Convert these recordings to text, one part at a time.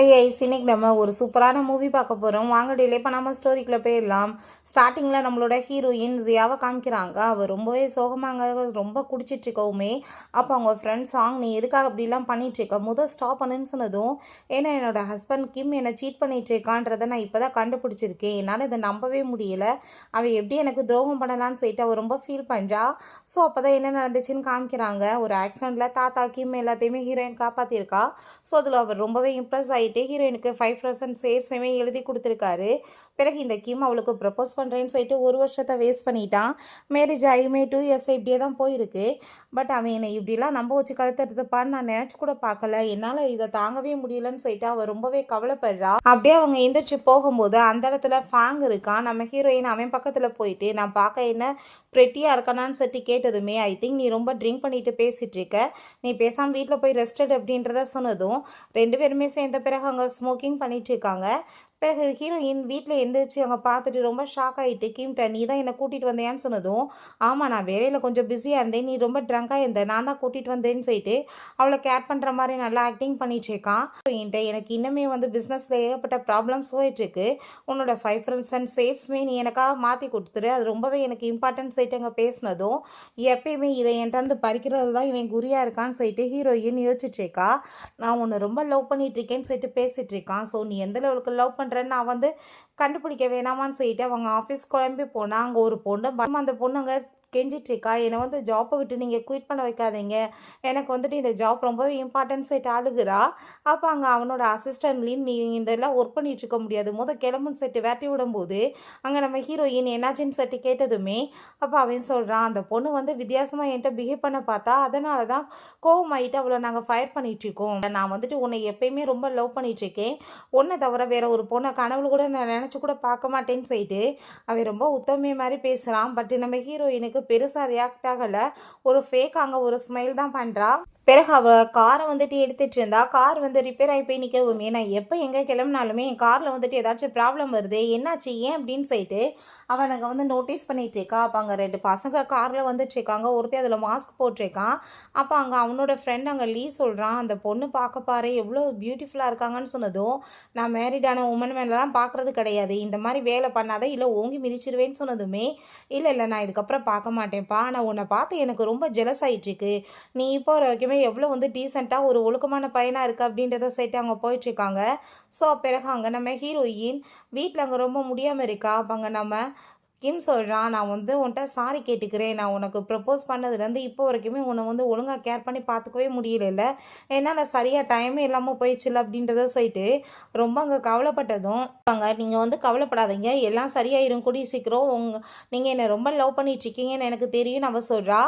High ice இன்னைக்கு நம்ம ஒரு சூப்பரான மூவி பார்க்க போகிறோம். வாங்க டிலே பண்ணாமல் ஸ்டோரிக்குள்ளே போயிடலாம். ஸ்டார்டிங்கில் நம்மளோட ஹீரோயின் ஜியாவை காமிக்கிறாங்க. அவள் ரொம்பவே சோகமாங்க, ரொம்ப குடிச்சிட்ருக்கவுமே. அப்போ அவங்க ஃப்ரெண்ட் சாங், நீ எதுக்காக அப்படிலாம் பண்ணிகிட்ருக்க, முதல் ஸ்டாப் பண்ணுன்னு சொன்னதும், ஏன்னா என்னோட ஹஸ்பண்ட் கிம் என்னை சீட் பண்ணிகிட்ருக்கான்றதை நான் இப்போ தான் கண்டுபிடிச்சிருக்கேன். என்னால் இதை நம்பவே முடியல. அவள் எப்படி எனக்கு துரோகம் பண்ணலான்னு சொல்லிட்டு அவள் ரொம்ப ஃபீல் பண்ணுறா. ஸோ அப்போ தான் என்ன நடந்துச்சுன்னு காமிக்கிறாங்க. ஒரு ஆக்சிடெண்ட்டில் தாத்தா கிம் எல்லாத்தையுமே ஹீரோயின் காப்பாற்றிருக்கா. ஸோ அதில் அவர் ரொம்பவே இம்ப்ரெஸ் ஆகிட்டு ஹீரோயினுக்கு 5% ஷேர்ஸுமே எழுதி கொடுத்துருக்காரு. பிறகு இந்த கிம் அவளுக்கு ப்ரப்போஸ் பண்ணுறேன்னு சொல்லிட்டு ஒரு வருஷத்தை வேஸ்ட் பண்ணிட்டான். மேரேஜ் ஆகியுமே 2 இயர்ஸ் இப்படியே தான் போயிருக்கு. பட் அவன் என்னை இப்படிலாம் நம்ப வச்சு கழுத்தெடுத்துப்பான்னு நான் நினச்சி கூட பார்க்கல. என்னால் இதை தாங்கவே முடியலன்னு சொல்லிட்டு அவள் ரொம்பவே கவலைப்படுறா. அப்படியே அவங்க எந்திரிச்சு போகும்போது அந்த இடத்துல ஃபேங் இருக்கான். நம்ம ஹீரோயின் அவன் பக்கத்தில் போயிட்டு, நான் பார்க்க என்ன ப்ரெட்டியாக இருக்கானான்னு சொல்லிட்டு கேட்டதுமே, ஐ திங்க் நீ ரொம்ப ட்ரிங்க் பண்ணிட்டு பேசிகிட்டு இருக்க, நீ பேசாமல் வீட்டில் போய் ரெஸ்டட் அப்படின்றத சொன்னதும் 2 பேருமே சேர்ந்த பிறகு அங்கே ஸ்மோக்கிங் பண்ணிட்டு இருக்காங்க. பிறகு ஹீரோயின் வீட்டில் எழுந்திரிச்சு அவங்க பார்த்துட்டு ரொம்ப ஷாக் ஆகிட்டு, கிம்ட்ட நீ தான் என்னை கூட்டிகிட்டு வந்தியான்னு சொன்னதும், ஆமாம் நான் வேலையில் கொஞ்சம் பிஸியாக இருந்தேன், நீ ரொம்ப ட்ரங்காக இருந்த, நான் தான் கூட்டிகிட்டு வந்தேன்னு சொல்லிட்டு அவளை கேர் பண்ணுற மாதிரி நல்லா ஆக்டிங் பண்ணிட்டு இருக்கான். என்கிட்ட எனக்கு இன்னுமே பிஸ்னஸில் ஏகப்பட்ட ப்ராப்ளம்ஸ் போயிட்டுருக்கு, உன்னோட 5% ஷேர்ஸுமே நீ எனக்காக மாற்றி கொடுத்துரு, அது ரொம்பவே எனக்கு இம்பார்ட்டன்ட் சொல்லிட்டு அங்கே பேசினதும், எப்பயுமே இதை என்கிட்ட பறிக்கிறது தான் இவன் குறியாக இருக்கான்னு சொல்லிட்டு ஹீரோயின் யோசிச்சுட்டு இருக்கா. நான் உன்னை ரொம்ப லவ் பண்ணிட்டு இருக்கேன்னு சொல்லிட்டு பேசிகிட்டு இருக்கான். ஸோ நீ எந்த லெவலுக்கு லவ் பண்ணுறேன்னு நான் கண்டுபிடிக்க வேணாமான்னு சொல்லிட்டு அவங்க ஆஃபீஸ் கிளம்பி போனால் அங்கே ஒரு பொண்ணு, அந்த பொண்ணு அங்கே கெஞ்சிட்ருக்கா, என்னை ஜாப்பை விட்டு நீங்கள் குயிட் பண்ண வைக்காதீங்க, எனக்கு இந்த ஜாப் ரொம்பவே இம்பார்ட்டன்ஸ் ஆகிட்டு ஆளுகிறா. அப்போ அங்கே அவனோட அசிஸ்டன்ட்லின்னு நீ இதெல்லாம் ஒர்க் பண்ணிகிட்டு இருக்க முடியாது, கிளம்புன்னு சொல்லிட்டு வேட்டி விடும்போது அங்கே நம்ம ஹீரோயின் என்னாச்சுன்னு சொல்லிட்டு கேட்டதுமே, அப்போ அவன் சொல்கிறான், அந்த பொண்ணு வித்தியாசமாக என்கிட்ட பிஹேவ் பண்ண பார்த்தா, அதனால தான் கோவமாயிட்டு அவளை நாங்கள் ஃபயர் பண்ணிகிட்ருக்கோம். நான் உன்னை எப்பயுமே ரொம்ப லவ் பண்ணிகிட்ருக்கேன், ஒன்றை தவிர வேற ஒரு பொண்ணை கனவுல கூட நான் நினச்சி கூட பார்க்க மாட்டேன்னு சொல்லிட்டு அவன் ரொம்ப உத்தமே மாதிரி பேசுகிறான். பட் நம்ம ஹீரோயினுக்கு பெருசாக ரியாக்ட் ஆகலை. ஒரு ஃபேக் அங்கே ஒரு ஸ்மைல் தான் பண்ணுறா. பிறகு அவள் காரை எடுத்துகிட்டு இருந்தா. கார் ரிப்பேர் ஆகி போய் நிற்கவும், நான் எப்போ எங்கே கிளம்புனாலுமே என் காரில் ஏதாச்சும் ப்ராப்ளம் வருது, என்னாச்சு ஏன் அப்படின்னு சொல்லிட்டு அவன் அங்கே நோட்டீஸ் பண்ணிகிட்டு இருக்கா. அப்போ அங்கே 2 பசங்க காரில் வந்துட்டுருக்காங்க. ஒருத்தர் அதில் மாஸ்க் போட்டிருக்கான். அப்போ அங்கே அவனோட ஃப்ரெண்ட் அங்கே லீ சொல்கிறான், அந்த பொண்ணு பார்க்க பாரு எவ்வளோ பியூட்டிஃபுல்லாக இருக்காங்கன்னு சொன்னதும், நான் மேரிடான உமன் மேலாம் பார்க்குறது கிடையாது, இந்த மாதிரி வேலை பண்ணாத இல்லை ஓங்கி மிதிச்சிருவேன்னு சொன்னதுமே, இல்லை நான் இதுக்கப்புறம் பார்க்க மாட்டேன்ப்பா, நான் உன்னை பார்த்து எனக்கு ரொம்ப ஜெலஸ் ஆகிட்டுருக்கு, நீ இப்போ வரைக்குமே எவ்வளோ டீசெண்டாக ஒரு ஒழுக்கமான பையனாக இருக்குது அப்படின்றத சேர்த்து அவங்க போயிட்டுருக்காங்க. ஸோ பிறகு அங்கே நம்ம ஹீரோயின் வீட்டில் அங்கே ரொம்ப முடியாமல் இருக்கா. அப்போ அங்கே நம்ம கிம் சொல்கிறான், நான் உன்கிட்ட சாரி கேட்டுக்கிறேன், நான் உனக்கு ப்ரப்போஸ் பண்ணதுலேருந்து இப்போ வரைக்குமே உன்னை ஒழுங்காக கேர் பண்ணி பார்த்துக்கவே முடியல, என்னால் சரியாக டைமே இல்லாமல் போயிடுச்சுல அப்படின்றத சொல்லிட்டு ரொம்ப அங்கே கவலைப்பட்டதும், அங்கே நீங்கள் கவலைப்படாதீங்க, எல்லாம் சரியாயிரும் கூடிய சீக்கிரம், நீங்கள் என்னை ரொம்ப லவ் பண்ணிகிட்ருக்கீங்கன்னு எனக்கு தெரியும் அவ சொல்கிறா.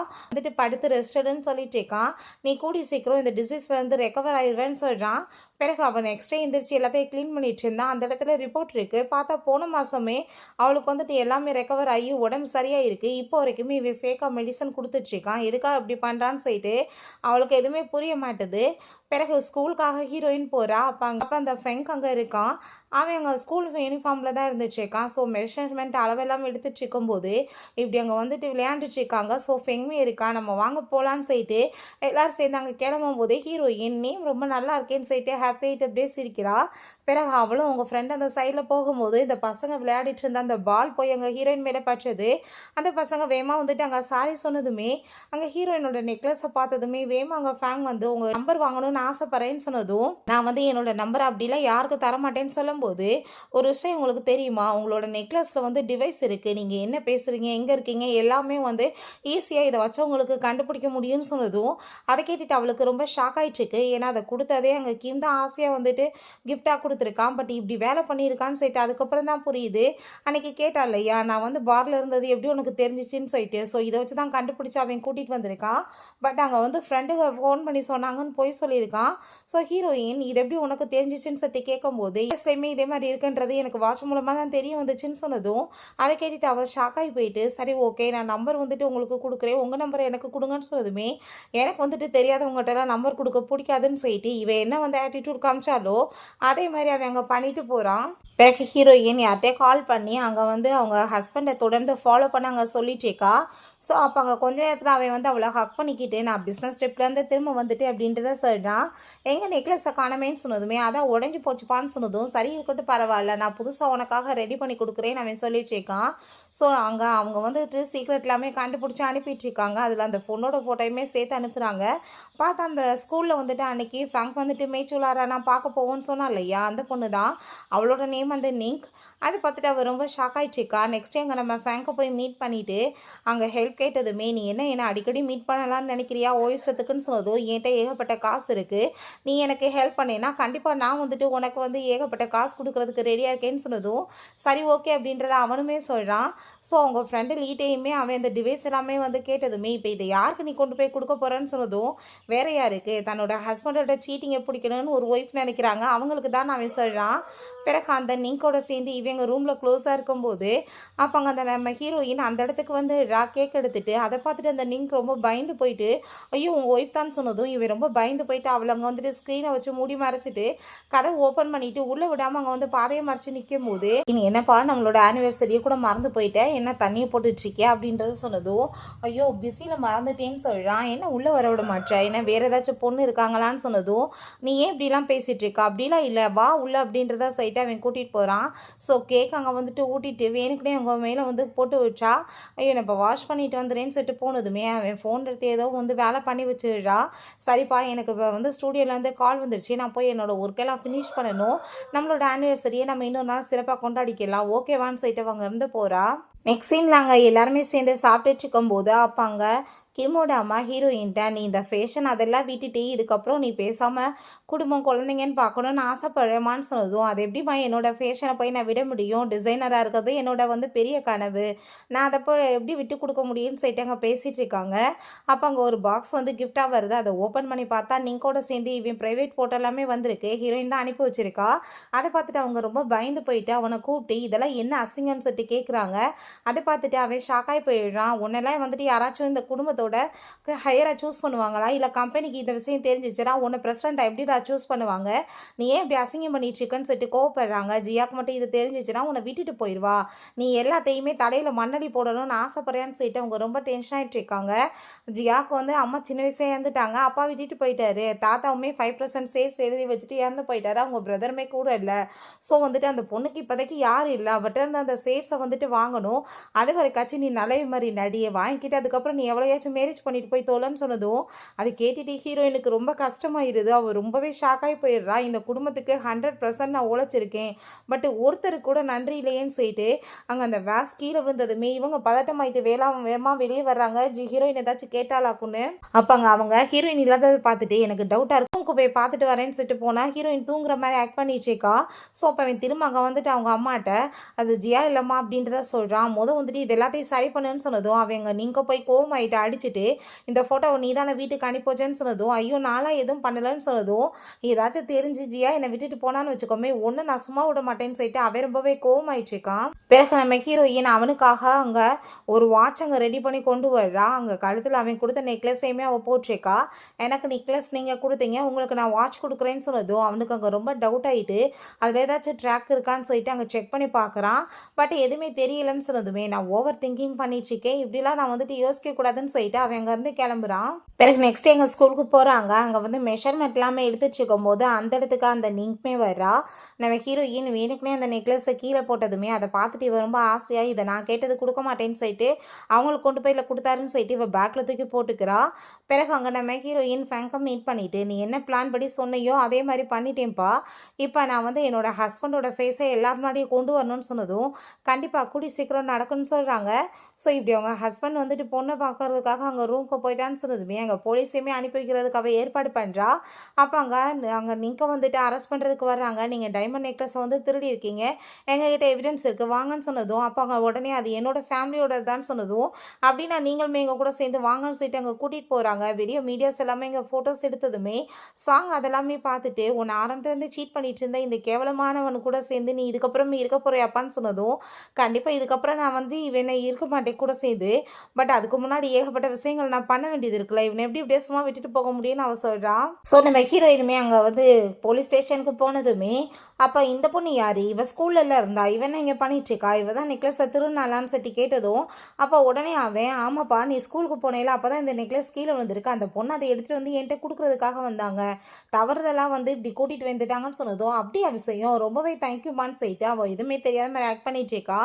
படுத்து ரெஸ்டடுன்னு சொல்லிட்டு இருக்கான். நீ கூடிய சீக்கிரம் இந்த டிசீஸ்லேருந்து ரெக்கவர் ஆயிடுவேன்னு சொல்கிறான். பிறகு அவன் நெக்ஸ்ட் டே எந்திரிச்சு எல்லாத்தையும் க்ளீன் பண்ணிட்டு இருந்தான். அந்த இடத்துல ரிப்போர்ட் இருக்குது. பார்த்தா போன மாதமே அவளுக்கு எல்லாமே ரெக்கவர் ஆகி உடம்பு சரியாக இருக்குது. இப்போ வரைக்குமே இவன் ஃபேக்காக மெடிசன் கொடுத்துட்ருக்கான். எதுக்காக இப்படி பண்ணுறான்னு சொல்லிட்டு அவளுக்கு எதுவுமே புரிய மாட்டுது. பிறகு ஸ்கூலுக்காக ஹீரோயின் போகிறா. அப்போ அந்த ஃபெங்க் அங்கே இருக்கான். அவன் அங்கே ஸ்கூல் யூனிஃபார்மில் தான் இருந்துட்டுருக்கான். ஸோ மெஷர்மெண்ட் அளவெல்லாம் எடுத்துகிட்டு இருக்கும்போது இப்படி அங்கே விளையாண்டுட்ருக்காங்க. ஸோ ஃபெங்மே இருக்கான். நம்ம வாங்க போகலான்னு சொல்லிட்டு எல்லோரும் சேர்ந்து அங்கே கிளம்பும் போதே ஹீரோயின் நேம் ரொம்ப நல்லா இருக்கேன்னு சொல்லிட்டு ஹாப்பியாகிட்டு அப்படியே சிரிக்கிறா. பிறகு அவளும் உங்கள் ஃப்ரெண்டு அந்த சைடில் போகும்போது இந்த பசங்க விளையாடிட்டு இருந்த அந்த பால் போய் அங்கே ஹீரோயின் மேலே பட்டுறது. அந்த பசங்க வேமா அங்கே சாரி சொன்னதுமே, அங்கே ஹீரோயினோட நெக்லஸை பார்த்ததுமே வேமா அங்கே ஃபேங் உங்கள் நம்பர் வாங்கணும்னு ஆசைப்படுறேன்னு சொன்னதும், நான் என்னோட நம்பர் அப்படிலாம் யாருக்கு தரமாட்டேன்னு சொல்லும்போது, ஒரு விஷயம் உங்களுக்கு தெரியுமா, உங்களோட நெக்லஸில் டிவைஸ் இருக்குது, நீங்கள் என்ன பேசுகிறீங்க, எங்கே இருக்கீங்க எல்லாமே ஈஸியாக இதை வச்சு உங்களுக்கு கண்டுபிடிக்க முடியும்னு சொன்னதும், அதை கேட்டுட்டு அவளுக்கு ரொம்ப ஷாக் ஆகிட்டுருக்கு. ஏன்னா அதை கொடுத்ததே அங்கே கிம் தான் ஆசையாக கிஃப்டாக கொடுத்துருக்கான். பட் இப்படி வேலை பண்ணியிருக்கான்னு சொல்லிட்டு அதுக்கப்புறம் தான் புரியுது. அன்றைக்கி கேட்டா இல்லையா, நான் பாரில் இருந்தது எப்படி உனக்கு தெரிஞ்சிச்சின்னு சொல்லிட்டு, ஸோ இதை வச்சு தான் கண்டுபிடிச்சி அவன் கூட்டிகிட்டு வந்திருக்கான். பட் அங்கே ஃப்ரெண்டுங்க ஃபோன் பண்ணி சொன்னாங்கன்னு போய் சொல்லியிருக்கான். ஸோ ஹீரோயின் இது எப்படி உனக்கு தெரிஞ்சிச்சுன்னு சொல்லிட்டு கேட்கும்போது, எஸ்லையுமே இதே மாதிரி இருக்குன்றது எனக்கு வாட்ச் மூலமாக தான் தெரிய வந்துச்சுன்னு சொன்னதும், அதை கேட்டுட்டு அவள் ஷாக்காகி போயிட்டு, சரி ஓகே நான் நம்பர் உங்களுக்கு கொடுக்குறேன், உங்கள் நம்பரை எனக்கு கொடுங்கன்னு சொன்னதுமே, எனக்கு தெரியாதவங்ககிட்டலாம் நம்பர் கொடுக்க பிடிக்காதுன்னு சொல்லிட்டு இவன் என்ன ஆட்டிடியூட் காமிச்சாலோ அதே மாதிரி அவன் அங்கே பண்ணிட்டு போகிறான். பிறகு ஹீரோயின் யார்கிட்டயோ கால் பண்ணி அங்கே வந்து அவங்க ஹஸ்பண்டை தொடர்ந்து ஃபாலோ பண்ண அங்கே சொல்லிட்டு இருக்கா. ஸோ அப்போ அங்கே கொஞ்ச நேரத்தில் அவன் வந்து அவளை ஹக் பண்ணிக்கிட்டு நான் பிஸ்னஸ் ட்ரிப்லேருந்து திரும்ப வந்துட்டு அப்படின்றத சொல்கிறான். எங்கள் நெக்லஸை காணமேன்னு சொன்னதுமே அதான் உடஞ்சி போச்சுப்பான்னு சொன்னதும் சரி இருக்கட்டும் பரவாயில்ல நான் புதுசாக உனக்காக ரெடி பண்ணி கொடுக்குறேன்னு அவன் சொல்லிட்டு இருக்கான். ஸோ அங்கே அவங்க வந்துட்டு சீக்ரெட் எல்லாமே கண்டுபிடிச்சி அனுப்பிட்டுருக்காங்க. அதில் அந்த பொண்ணோட ஃபோட்டோயுமே சேர்த்து அனுப்புகிறாங்க. பார்த்தா அந்த ஸ்கூலில் வந்துட்டு அன்றைக்கி ஃபங்க் வந்துட்டு மேய்ச்சூலாரா நான் பார்க்க போவோன்னு சொன்னா இல்லையா, அந்த பொண்ணு தான். அவளோட நேம் வந்து நிங்க். அதை பார்த்துட்டு அவள் ரொம்ப ஷாக் ஆகிடுச்சிக்கா. நெக்ஸ்ட் அங்கே நம்ம ஃபேங்கை போய் மீட் பண்ணிவிட்டு அங்கே ஹெல்ப் கேட்டதுமே நீ என்ன அடிக்கடி மீட் பண்ணலான்னு நினைக்கிறியா ஓயிஸ்டத்துக்குன்னு சொன்னதும் என்கிட்ட ஏகப்பட்ட காசு இருக்குது, நீ எனக்கு ஹெல்ப் பண்ணேன்னா கண்டிப்பாக நான் வந்துட்டு உனக்கு வந்து ஏகப்பட்ட காசு கொடுக்குறதுக்கு ரெடியாக இருக்கேன்னு சொன்னதும் சரி ஓகே அப்படின்றத அவனுமே சொல்கிறான். ஸோ அவங்க ஃப்ரெண்டு லீட்டையுமே அவன் இந்த டிவைஸ் எல்லாமே வந்து கேட்டதுமே இப்போ இதை யாருக்கு நீ கொண்டு போய் கொடுக்க போகிறேன்னு சொன்னதும் வேற யாருக்கு தன்னோட ஹஸ்பண்டோட சீட்டிங்கை பிடிக்கணும்னு ஒரு ஒய்ஃப் நினைக்கிறாங்க அவங்களுக்கு தான் அவன் சொல்கிறான். பிறகு அந்த நிங்கோட சேர்ந்து இவங்க ரூமில் க்ளோஸாக இருக்கும்போது அப்போ அங்கே அந்த நம்ம ஹீரோயின் அந்த இடத்துக்கு வந்து கேக் எடுத்துட்டு அதை பார்த்துட்டு அந்த நிங்க் ரொம்ப பயந்து போயிட்டு ஐயோ உங்கள் ஒய்ஃப் தான் சொன்னதும் இவன் ரொம்ப பயந்து போயிட்டு அவளை அங்கே வந்துட்டு ஸ்க்ரீனை வச்சு மூடி மறைச்சிட்டு கதை ஓப்பன் பண்ணிட்டு உள்ளே விடாமல் அங்கே வந்து பாதையை மறைச்சு நிற்கும் போது இனி என்னப்பா நம்மளோட ஆனிவர்சரியை கூட மறந்து போயிட்டேன் என்ன தண்ணியை போட்டுட்ருக்கே அப்படின்றத சொன்னதும் ஐயோ பிஸியில் மறந்துட்டேன்னு சொல்கிறான். என்ன உள்ளே வர விட மாட்டா என்ன வேறு ஏதாச்சும் பொண்ணு இருக்காங்களான்னு சொன்னதும் நீ ஏன் இப்படிலாம் பேசிகிட்டு இருக்கா அப்படிலாம் இல்லை வா உள்ள அப்படின்றத சைட்டாக அவன் கூட்டிகிட்டு போகிறான். ஸோ கேக் அங்கே வந்துட்டு ஊட்டிட்டு வேணுக்குனே அவங்க மேலே வந்து போட்டு வச்சா. ஐயோ நான் இப்போ வாஷ் பண்ணிட்டு வந்துடுறேன்னு சொல்லிட்டு போனதுமே அவன் ஃபோன் எடுத்து ஏதோ வந்து வேலை பண்ணி வச்சுடுறா. சரிப்பா எனக்கு இப்போ வந்து ஸ்டூடியோலேருந்து கால் வந்துருச்சு நான் போய் என்னோடய ஒர்க்கெல்லாம் ஃபினிஷ் பண்ணணும், நம்மளோட ஆனிவர்சரியை நம்ம இன்னொரு நாள் சிறப்பாக கொண்டாடிக்கலாம் ஓகேவான்னு சொல்லிட்டு அவங்க இருந்து போகிறா. நெக்ஸ்ட் சீனில் அங்கே எல்லாருமே சேர்ந்து சாப்பிட்டுட்டு இருக்கும்போது அப்போ அங்கே கிமோட அம்மா ஹீரோயின்ட்ட நீ இந்த ஃபேஷன் அதெல்லாம் விட்டுட்டு இதுக்கப்புறம் நீ பேசாமல் குடும்பம் குழந்தைங்கன்னு பார்க்கணுன்னு ஆசைப்படுறேமான்னு சொன்னதும் அது எப்படிம்மா என்னோடய ஃபேஷனை போய் நான் விட முடியும், டிசைனராக இருக்கிறது என்னோட வந்து பெரிய கனவு, நான் அதை போய் எப்படி விட்டு கொடுக்க முடியும்னு சொல்லிட்டு அங்கே பேசிகிட்டு இருக்காங்க. அப்போ அங்கே ஒரு பாக்ஸ் வந்து கிஃப்டாக வருது. அதை ஓப்பன் பண்ணி பார்த்தா நீங்கூட சேர்ந்து இவன் ப்ரைவேட் ஃபோட்டோ எல்லாமே வந்திருக்கு, ஹீரோயின் தான் அனுப்பி வச்சிருக்கா. அதை பார்த்துட்டு அவங்க ரொம்ப பயந்து போயிட்டு அவனை கூப்பிட்டு இதெல்லாம் என்ன அசிங்கம்னு சொல்லிட்டு கேட்குறாங்க. அதை பார்த்துட்டு அவன் ஷாக்காகி போயிடுறான். உன்னெல்லாம் வந்துட்டு யாராச்சும் இந்த குடும்பத்தோட ஹையராக சூஸ் பண்ணுவாங்களா, இல்லை கம்பெனிக்கு இந்த விஷயம் தெரிஞ்சிச்சுன்னா உன்னை பிரசிடெண்ட்டாக எப்படிடா சூஸ் பண்ணுவாங்க, நீ ஏன் இப்படி அசிங்கம் பண்ணிட்டுருக்குன்னு சொல்லிட்டு கோவப்படுறாங்க. ஜியாக்கு மட்டும் இது தெரிஞ்சிச்சுன்னா உன்னை விட்டுட்டு போயிடுவா, நீ எல்லாத்தையுமே தலையில் மண்ணடி போடணும்னு ஆசைப்படுறேன்னு சொல்லிட்டு அவங்க ரொம்ப டென்ஷன் ஆகிட்டு இருக்காங்க. ஜியாவுக்கு வந்து அம்மா சின்ன வயசுல இறந்துட்டாங்க, அப்பா விட்டுட்டு போயிட்டாரு, தாத்தாவுமே 5% சேல்ஸ் எழுதி வச்சுட்டு இறந்து போயிட்டாரு, அவங்க பிரதருமே கூட இல்லை. ஸோ வந்துட்டு அந்த பொண்ணுக்கு இப்போதைக்கு யாரும் இல்லை, அவட்ட இருந்து அந்த சேல்ஸை வந்துட்டு வாங்கணும், அது வரைக்காச்சும் நீ நல்ல மாதிரி நடியை வாங்கிக்கிட்டு அதுக்கப்புறம் நீ எவ்வளோயாச்சும் மேரேஜ் பண்ணிட்டு போய் தோலன்னு சொன்னதும் அதை கேட்டுட்டு ஹீரோயினுக்கு ரொம்ப கஷ்டமாயிருது. அவள் ரொம்பவே ஷாக்காகி போயிடுறா. இந்த குடும்பத்துக்கு 100% நான் உழைச்சிருக்கேன், பட் ஒருத்தருக்கு கூட நன்றி இல்லையேன்னு சொல்லிட்டு அங்கே அந்த வேஸ் கீழே விழுந்ததுமே இவங்க பதட்டமாயிட்டு வேகமாக வெளியே வர்றாங்க. ஹீரோயின் ஏதாச்சும் கேட்டாலாக்குன்னு. அப்போ அங்கே அவங்க ஹீரோயின் இல்லாததை பார்த்துட்டு எனக்கு டவுட்டாக இருக்கும் போய் பார்த்துட்டு வரேன்னு சொல்லிட்டு போனால் ஹீரோயின் தூங்குற மாதிரி ஆக்ட் பண்ணிட்டுருக்கா. ஸோ அப்போ அவன் திரும்ப அங்கே வந்துட்டு அவங்க அம்மாட்ட அது ஜியா இல்லைம்மா அப்படின்றத சொல்கிறான். வந்துட்டு இது எல்லாத்தையும் சரி பண்ணுன்னு சொன்னதும் அவங்க நீங்கள் போய் கோவமாயிட்டு அடிச்சுட்டு இந்த ஃபோட்டோவை நீ தானே வீட்டுக்கு அனுப்பிச்சேன்னு சொன்னதும் ஐயோ நான்லாம் எதுவும் பண்ணலைன்னு சொன்னதும் ஏதாச்சும் தெரிஞ்சு ஜியா என்னை விட்டுட்டு போனான்னு வச்சுக்கோமே ஒன்று நான் சும்மா விட மாட்டேன்னு சொல்லிட்டு அவன் ரொம்பவே கோவமாயிட்டு இருக்கான். பிறகு நம்ம ஹீரோயின் அவனுக்காக அங்கே ஒரு வாட்ச் அங்கே ரெடி பண்ணி கொண்டு வர்றா. அங்கே கழுத்தில் அவன் கொடுத்த நெக்லஸையுமே அவள் போட்டிருக்கா. எனக்கு நெக்லஸ் நீங்கள் கொடுத்தீங்க, உங்களுக்கு நான் வாட்ச் கொடுக்குறேன்னு சொன்னதும் அவனுக்கு அங்கே ரொம்ப டவுட் ஆகிட்டு அதில் ஏதாச்சும் ட்ராக் இருக்கான்னு சொல்லிட்டு அங்கே செக் பண்ணி பார்க்குறான். பட் எதுவுமே தெரியலன்னு சொன்னதுமே நான் ஓவர் திங்கிங் பண்ணிட்டுருக்கேன், இப்படிலாம் நான் வந்துட்டு யோசிக்கக்கூடாதுன்னு சொல்லிட்டு அவன் அங்கேருந்து கிளம்புறான். பிறகு நெக்ஸ்ட் எங்கள் ஸ்கூலுக்கு போகிறாங்க. அங்கே வந்து மெஷர்மெண்ட் எல்லாமே எடுத்துட்டு இருக்கும்போது அந்த இடத்துக்கு அந்த நிங்க்மே வரா. நம்ம ஹீரோயின் வேணுக்குனே அந்த நெக்லஸை கீழே போட்டதுமே அதை பார்த்துட்டு இவ ரொம்ப ஆசையாக இதை நான் கேட்டது கொடுக்க மாட்டேன்னு சொல்லிட்டு அவங்களுக்கு கொண்டு போய் கொடுத்தாருன்னு சொல்லிட்டு இவள் பேக்கில் தூக்கி போட்டுக்கிறா. பிறகு அங்கே நம்ம ஹீரோயின் ஃபேங்கை மீட் பண்ணிவிட்டு நீ என்ன பிளான் படி சொன்னையோ அதே மாதிரி பண்ணிட்டேன்ப்பா, இப்போ நான் வந்து என்னோடய ஹஸ்பண்டோட ஃபேஸை எல்லார் முன்னாடியும் கொண்டு வரணும்னு சொன்னதும் கண்டிப்பாக கூடி சீக்கிரம் நடக்கும்னு சொல்கிறாங்க. ஸோ இப்படி அவங்க ஹஸ்பண்ட் வந்துட்டு பொண்ணை பார்க்கறதுக்காக அங்கே ரூமுக்கு போயிட்டான்னு சொன்னதுமே அங்கே போலீஸையுமே அனுப்பி வைக்கிறதுக்கு அவள் ஏற்பாடு பண்ணுறா. அப்போ அங்கே நீங்கள் வந்துட்டு அரெஸ்ட் பண்ணுறதுக்கு வர்றாங்க. நீங்கள் டைமண்ட் நெக்லஸை வந்து திருடி இருக்கீங்க, எங்ககிட்ட எவிடன்ஸ் இருக்குது வாங்கன்னு சொன்னதும் அப்போ அங்கே உடனே அது என்னோடய ஃபேமிலியோட தான் சொன்னதும் அப்படின்னா நீங்களுமே எங்கள் கூட சேர்ந்து வாங்கன்னு சொல்லிட்டு அங்கே கூட்டிகிட்டு போகிறாங்க. வெளியே மீடியாஸ் எல்லாமே இங்கே ஃபோட்டோஸ் எடுத்ததுமே சாங் அதெல்லாமே பார்த்துட்டு, "உன்னை ஆரம்பத்துலேருந்து சீட் பண்ணிட்டு இருந்த இந்த கேவலமானவன் கூட சேர்ந்து நீ இதுக்கப்புறம் இருக்க போறியாப்பான்னு?" சொன்னதும், "கண்டிப்பா இதுக்கப்புறம் நான் வந்து இவனை இருக்க மாட்டேன் கூட சேர்ந்து. பட் அதுக்கு முன்னாடி ஏகப்பட்ட விஷயங்கள் நான் பண்ண வேண்டியது இருக்குல்ல. இவனை எப்படி இப்படியே சும்மா விட்டுட்டு போக முடியும்னு" அவ சொல்றா. ஸோ நம்ம ஹீரோயினுமே அங்க வந்து போலீஸ் ஸ்டேஷனுக்கு போனதுமே, அப்ப இந்த பொண்ணு யாரு? இவ ஸ்கூல்லல இருந்தா. இவ என்ன இங்க பண்ணிட்டு இருக்கா? இவ தான் நெக்லஸ திருடுனாளான்னு சொல்லிட்டு கேட்டதும், அப்ப உடனே அவன், "ஆமாப்பா நீ ஸ்கூலுக்கு போனேல அப்பதான் இந்த நெக்லஸ் கீழ விழுந்திருக்கு. அந்த பொண்ணு அத எடுத்துட்டு வந்து என்ட்ட குடுக்குறதுக்காக வந்தாங்க. தவறுதலா வந்து இப்படி கூட்டிட்டு வந்துட்டாங்கன்னு" சொன்னதும், "அப்படியா விஷயம்? ரொம்பவே தேங்க்யூமான்னு" சொல்லிட்டு அவ எதுவுமே தெரியாத மாரி ஆக்ட் பண்ணிட்டு இருக்கா.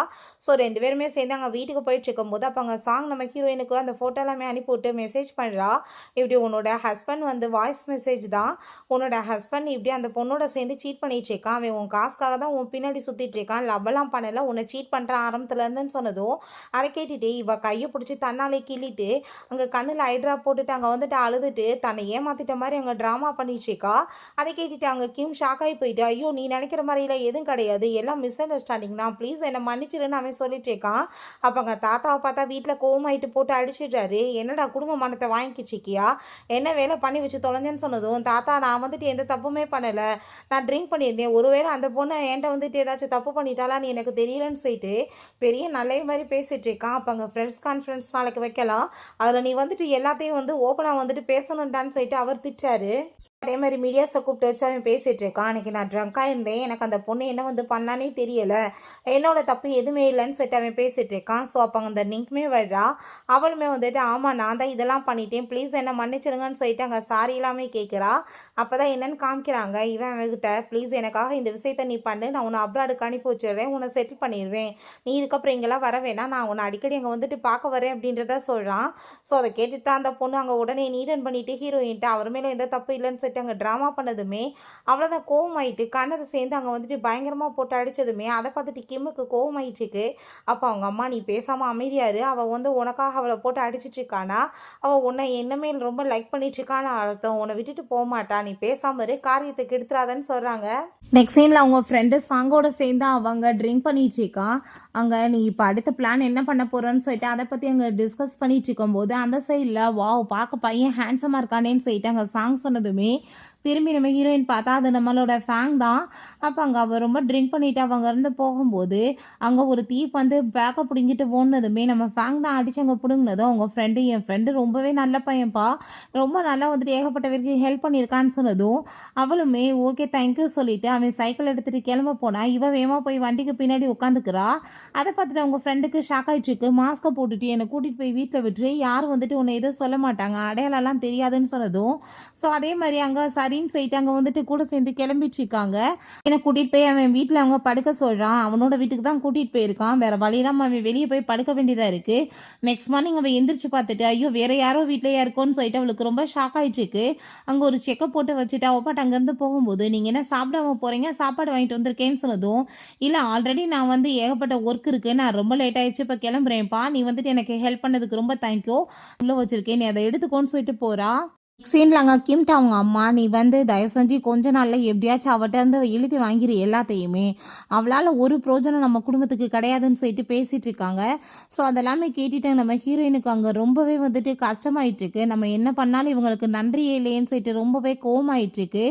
ஸோ 2 பேருமே சேர்ந்து அங்க வீட்டுக்கு போயிட்டு இருக்கும்போது, அப்ப அங்க சாங் நம்ம ஹீரோயினுக்கு அந்த ஃபோட்டோ எல்லாமே அனுப்பிவிட்டு மெசேஜ் பண்றா. இப்படி "உன்னோட ஹஸ்பண்ட் வந்து வாய்ஸ் மெசேஜ் தான். உன்னோட ஹஸ்பண்ட் இப்படி அந்த பொண்ணோட சேர்ந்து சீட் பண்ணிட்டு இருக்கான். அவன் உன் காசுக்காக தான் உன் பின்னாடி சுத்திட்டு இருக்கான். லவ்வெல்லாம் பண்ணல. உன்னை சீட் பண்றான் ஆரம்பத்துல இருந்துன்னு" சொன்னதும், அதை கேட்டுட்டு இவ கைய பிடிச்சு தன்னாலே கிள்ளிட்டு, அங்க கண்ணுல ஐ ட்ராப் போட்டுட்டு அங்க வந்துட்டு அழுதுட்டு, தன்னை ஏமாத்திட்ட மாரி அங்க டிராமா பண்ணிட்டு இருக்கா. அதை கேட்டுட்டு அங்க கிம் ஷாக் ஆகி போயிட்டு, "ஐயோ! நீ நினைக்கிற மாரிலாம் எதுவும் கிடையாது. எல்லாம் மிஸ் அண்டர்ஸ்டாண்டிங் தான். ப்ளீஸ் என்ன மன்னிச்சிருன்னு" அவன் சொல்லிட்டு இருக்கான். அப்ப அங்க தாத்தாவை பார்த்தா வீட்ல கோவமாயிட்டு போட்டு அடிச்சிடுறாரு. "என்னடா குடும்ப மானத்தை வாங்கிக்கிட்டு இருக்கியா? என்ன வேலை பண்ணி வச்சு தொலைஞ்சேன்னு" சொன்னதும், "தாத்தா நான் வந்துட்டு எந்த தப்புமே பண்ணல. நான் ட்ரிங்க் பண்ணியிருந்தேன். ஒருவேளை அந்த பொண்ணு என்ட்ட வந்துட்டு ஏதாச்சும் தப்பு பண்ணிட்டாலான்னு எனக்கு தெரியலன்னு" சொல்லிட்டு பெரிய நல்லவே மாரி பேசிட்டு இருக்கான். அப்ப அங்க ஃப்ரெண்ட்ஸ் கான்ஃபரன்ஸ் நாளைக்கு வைக்கலாம். அதுல நீ வந்துட்டு எல்லாத்தையும் வந்து ஓப்பனா வந்துட்டு பேசணும்டான்னு சொல்லிட்டு அவர் திட்டுறாரு. அதே மாரி மீடியாஸ கூப்பிட்டு வச்சு அவன் பேசிட்டு இருக்கான். "அன்னைக்கு நான் ட்ரங்க்கா இருந்தேன். எனக்கு அந்த பொண்ணு என்ன வந்து பண்ணான்னே தெரியல. என்னோட தப்பு எதுவுமே இல்லைன்னு" சொல்லிட்டு அவன் பேசிட்டு இருக்கான். ஸோ அப்போ அந்த நிங்க்குமே வர்றா. அவளுமே வந்துட்டு, "ஆமா நான் தான் இதெல்லாம் பண்ணிட்டேன். ப்ளீஸ் என்ன மன்னிச்சிடுங்கன்னு" சொல்லிட்டு அங்க சாரி எல்லாமே கேட்குறா. அப்பதான் என்னன்னு காமிக்கிறாங்க. இவன் அவகிட்ட, "ப்ளீஸ் எனக்காக இந்த விஷயத்த நீ பண்ணு. நான் உன்னை அப்ராடுக்கு அனுப்பி வச்சிடுறேன். உன்னை செட்டில் பண்ணிடுவேன். நீ இதுக்கப்புறம் இங்கெல்லாம் வர வேணாம். நான் உன்னை அடிக்கடி அங்கே வந்துட்டு பார்க்க வரேன்" அப்படின்றத சொல்கிறான். ஸோ அதை கேட்டுட்டு தான் அந்த பொண்ணு அங்கே உடனே நீடன் பண்ணிட்டு ஹீரோயின்ட்டு அவர் மேலே எந்த தப்பு இல்லைன்னு சொல்லிட்டு அங்கே ட்ராமா பண்ணதுமே, அவ்வளோதான் கோவமாயிட்டு கண்ணதை சேர்ந்து அங்கே வந்துட்டு பயங்கரமாக போட்டு அடித்ததுமே, அதை பார்த்துட்டு கிம்முக்கு கோவமாயிட்டுருக்கு. அப்போ அவங்க அம்மா, "நீ பேசாமல் அமைதியாரு. அவள் வந்து உனக்காக அவளை போட்டு அடிச்சிட்டு இருக்கானா? அவள் உன்னை என்னமே ரொம்ப லைக் பண்ணிட்டு இருக்கான்னு அர்த்தம். உன்னை விட்டுட்டு போக மாட்டா. நீ பேசாம இரு. காரியத்தை கெடுத்துறாதன்னு" சொல்கிறாங்க. நெக்ஸ்ட் சீனில் அவங்க ஃப்ரெண்டு சாங்கோட சேர்ந்து அவங்க ட்ரிங்க் பண்ணிட்டு இருக்கான். அங்கே, "நீ இப்போ அடுத்த பிளான் என்ன பண்ண போகிறன்னு" சொல்லிட்டு அதை பற்றி அங்கே டிஸ்கஸ் பண்ணிட்டு இருக்கும்போது, அந்த சைடில், "வாவ் பார்க்க பையன் ஹேண்ட்ஸமாக இருக்கானேன்னு" சொல்லிட்டு அங்கே சாங் சொன்னதுமே, திரும்பி நம்ம ஹீரோயின் பார்த்தா அது நம்மளோட ஃபேங் தான். அப்போ அங்கே அவள் ரொம்ப ட்ரிங்க் பண்ணிவிட்டு அவங்க இருந்து போகும்போது, அங்கே ஒரு தீப் வந்து பேக்கை பிடுங்கிட்டு ஓடுனதுமே நம்ம ஃபேங் தான் அடித்து அங்கே பிடுங்கினதும் அவங்க ஃப்ரெண்டு, "என் ஃப்ரெண்டு ரொம்பவே நல்ல பையன்ப்பா, ரொம்ப நல்லா வந்துட்டு ஏகப்பட்ட பேருக்கு ஹெல்ப் பண்ணியிருக்கான்னு" சொன்னதும், அவளுமே ஓகே தேங்க்யூ சொல்லிட்டு அவன் சைக்கிள் எடுத்துகிட்டு கிளம்ப போனா, இவ வேகமாக போய் வண்டிக்கு பின்னாடி உட்காந்துக்கிறா. அதை பார்த்துட்டு அவங்க ஃப்ரெண்டுக்கு ஷாக் ஆகிட்டுருக்கு. "மாஸ்க்கை போட்டுட்டு என்னை கூட்டிகிட்டு போய் வீட்டில் விட்டுரு. யாரும் வந்துட்டு உன்னை எதுவும் சொல்ல மாட்டாங்க. அடையாளம்லாம் தெரியாதுன்னு" சொன்னதும், ஸோ அதே மாதிரி அங்கே சரின்னு சொல்லிட்டு அங்கே வந்துட்டு கூட சேர்ந்து கிளம்பிட்டு இருக்காங்க. என்னை கூட்டிகிட்டு போய் அவன் வீட்டில் அவங்க படுக்க சொல்கிறான். அவனோட வீட்டுக்கு தான் கூட்டிகிட்டு போயிருக்கான். வேறு வழியில்லாமல் அவன் வெளியே போய் படுக்க வேண்டியதாக இருக்குது. நெக்ஸ்ட் மார்னிங் அவன் எந்திரிச்சு பார்த்துட்டு, ஐயோ வேறு யாரோ வீட்டிலையா இருக்கோன்னு சொல்லிட்டு அவளுக்கு ரொம்ப ஷாக் ஆகிட்டுருக்கு. அங்கே ஒரு செக்கப் போட்டு வச்சுட்டு அவள் பாட்டு அங்கேருந்து போகும்போது, "நீங்கள் என்ன சாப்பிடாம போகிறீங்க? சாப்பாடு வாங்கிட்டு வந்திருக்கேன்னு" சொன்னதும், "இல்லை ஆல்ரெடி நான் வந்து ஏகப்பட்ட ஒர்க் இருக்குது. நான் ரொம்ப லேட் ஆகிடுச்சு. இப்போ கிளம்புறேன்ப்பா. நீ வந்துட்டு எனக்கு ஹெல்ப் பண்ணதுக்கு ரொம்ப தேங்க்யூ. உள்ளே வச்சுருக்கேன். நீ அதை எடுத்துக்கோன்னு" சொல்லிட்டு போகிறா. சீனில் அங்கே கிம்ட்ட அவங்க அம்மா, "நீ வந்து தயவு செஞ்சு கொஞ்ச நாளில் எப்படியாச்சும் அவட்ட இருந்து எழுதி வாங்கிரு எல்லாத்தையுமே. அவளால் ஒரு பிரோஜனம் நம்ம குடும்பத்துக்கு கிடையாதுன்னு" சொல்லிட்டு பேசிகிட்டு இருக்காங்க. ஸோ அதெல்லாமே கேட்டுட்டு நம்ம ஹீரோயினுக்கு அங்கே ரொம்பவே வந்துட்டு கஷ்டமாயிட்டுருக்கு. நம்ம என்ன பண்ணாலும் இவங்களுக்கு நன்றியே இல்லையேன்னு சொல்லிட்டு ரொம்பவே கோவமாயிட்டுருக்கு.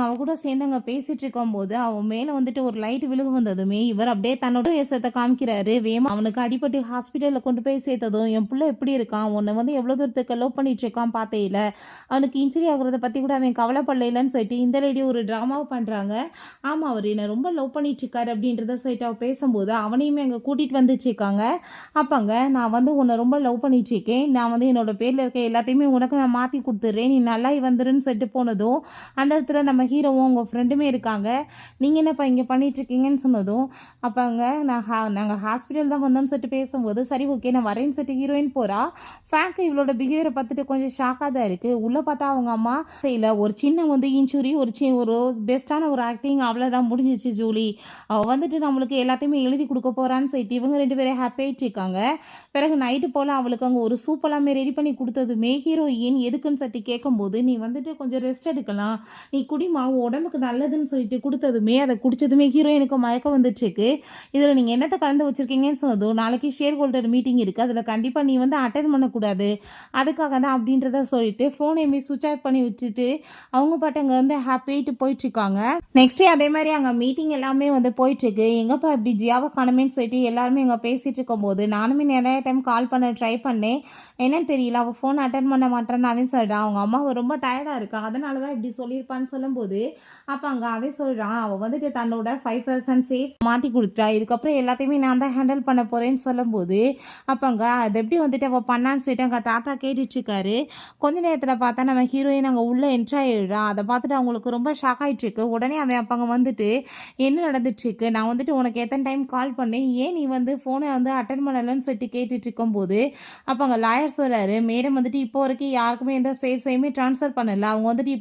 அவன் கூட சேர்ந்து அங்கே பேசிகிட்டு இருக்கும்போது அவன் மேலே வந்துட்டு ஒரு லைட் விழுகு வந்ததுமே இவர் அப்படியே தன்னோட விஷயத்தை காமிக்கிறாரு. வேமா அவனுக்கு அடிபட்டு ஹாஸ்பிட்டலில் கொண்டு போய் சேர்த்ததும், "என் பிள்ளை எப்படி இருக்கான்? உன்னை வந்து எவ்வளோ தூரத்துக்கு லவ் பண்ணிட்டு இருக்கான் பார்த்தையில. அவனுக்கு இன்ஜுரி ஆகுறத பற்றி கூட அவன் கவலைப்படலைன்னு" சொல்லிட்டு இந்த லேடி ஒரு ட்ராமாவை பண்ணுறாங்க. ஆமாம் அவர் என்னை ரொம்ப லவ் பண்ணிட்டுருக்காரு அப்படின்றத சொல்லிட்டு அவள் பேசும்போது அவனையுமே அங்கே கூட்டிகிட்டு வந்துச்சுருக்காங்க. அப்போங்க, "நான் வந்து உன்னை ரொம்ப லவ் பண்ணிட்டுருக்கேன். நான் வந்து என்னோட பேரில் இருக்க எல்லாத்தையுமே உனக்கு நான் மாற்றி கொடுத்துட்றேன். நீ நல்லா வந்துருன்னு" சொல்லிட்டு போனதும், அந்த இடத்துல நம்ம ஹீரோவும் உங்கள் ஃப்ரெண்டுமே இருக்காங்க. "நீங்கள் என்னப்பா இங்கே பண்ணிகிட்ருக்கீங்கன்னு" சொன்னதும், அப்போங்க, நாங்கள் ஹாஸ்பிட்டல் தான் வந்தோம்னு சொல்லிட்டு பேசும்போது, "சரி ஓகே நான் வரேன்னு" சொல்லிட்டு ஹீரோயின் போகிறா. ஃபேங்க்கு இவளோட பிஹேவியரை பார்த்துட்டு கொஞ்சம் ஷாக்காக தான் இருக்குது. உள்ளே பார்த்தா அவங்க அம்மா, "இல்லை ஒரு சின்ன வந்து இன்ஜுரி, ஒரு பெஸ்ட்டான ஒரு ஆக்டிங், அவ்வளோதான் முடிஞ்சிச்சு ஜூலி. அவள் வந்துட்டு நம்மளுக்கு எல்லாத்தையுமே எழுதி கொடுக்க போகிறான்னு" சொல்லிட்டு இவங்க 2 பேரும் ஹாப்பியாகிட்டு இருக்காங்க. பிறகு நைட்டு போல் அவளுக்கு அங்கே ஒரு சூப் எல்லாமே ரெடி பண்ணி கொடுத்ததுமே ஹீரோயின் எதுக்குன்னு சொல்லிட்டு கேட்கும்போது, "நீ வந்துட்டு கொஞ்சம் ரெஸ்ட் எடுக்கலாம். நீ குடிமா உடம்புக்கு நல்லதுன்னு" சொல்லிட்டு கொடுத்ததுமே அதை குடித்ததுமே ஹீரோயினுக்கு மயக்கம் வந்துட்டுருக்கு. "இதில் நீங்கள் என்னத்தை கலந்து வச்சுருக்கீங்கன்னு" சொன்னதும், "நாளைக்கு ஷேர் ஹோல்டர் மீட்டிங் இருக்குது. அதில் கண்டிப்பாக நீ வந்து அட்டென்ட் பண்ணக்கூடாது. அதுக்காக தான்" அப்படின்றத சொல்லிட்டு ஃபோனை எல்லாத்தையுமே சுவிட்ச் ஆஃப் பண்ணி விட்டுட்டு அவங்க பாட்டு அங்கே வந்து ஹாப்பியாகிட்டு போயிட்டுருக்காங்க. நெக்ஸ்ட் டே அதே மாதிரி அங்கே மீட்டிங் எல்லாமே வந்து போயிட்டுருக்கு. எங்கப்பா இப்படி ஜியாவை காணுமேன்னு சொல்லிட்டு எல்லாருமே இங்கே பேசிகிட்டு இருக்கும்போது நானுமே நிறைய டைம் கால் பண்ண ட்ரை பண்ணேன். என்னன்னு தெரியல, அவள் ஃபோன் அட்டன் பண்ண மாட்டேன்னு அவன் சொல்கிறான். அவங்க அம்மாவை ரொம்ப டயர்டாக இருக்கா, அதனால தான் இப்படி சொல்லியிருப்பான்னு சொல்லும்போது அப்போ அங்கே அவன் சொல்கிறான், அவள் வந்துட்டு தன்னோட 5% சேஃப் மாற்றி கொடுத்துட்டா, இதுக்கப்புறம் எல்லாத்தையுமே நான் தான் ஹேண்டில் பண்ண போகிறேன்னு சொல்லும்போது அப்போ அங்கே அது எப்படி வந்துட்டு அவள் பண்ணான்னு சொல்லிட்டு அங்கே தாத்தா கேட்டுட்ருக்காரு. கொஞ்ச நேரத்தில் பார்த்தா நம்ம ஹீரோயின் அங்கே உள்ளே என்ட்ரி ஆகிடுறான். அதை பார்த்துட்டு அவங்களுக்கு ரொம்ப ஷாக் ஆகிட்டுருக்கு. உடனே அவன் அப்போ அங்கே வந்துட்டு என்ன நடந்துட்டுருக்கு, நான் வந்துட்டு உனக்கு எத்தனை டைம் கால் பண்ணேன், ஏன் நீ வந்து ஃபோனை வந்து அட்டன் பண்ணலைன்னு சொல்லிட்டு கேட்டுட்டு இருக்கும்போது அப்போ அங்கே லாயர் சொல்கிறாரு, மேடம் வந்துட்டு இப்போ வரைக்கும் யாருக்குமே எந்த சேல்ஸையுமே ட்ரான்ஸ்ஃபர் பண்ணலை, அவங்க வந்துட்டு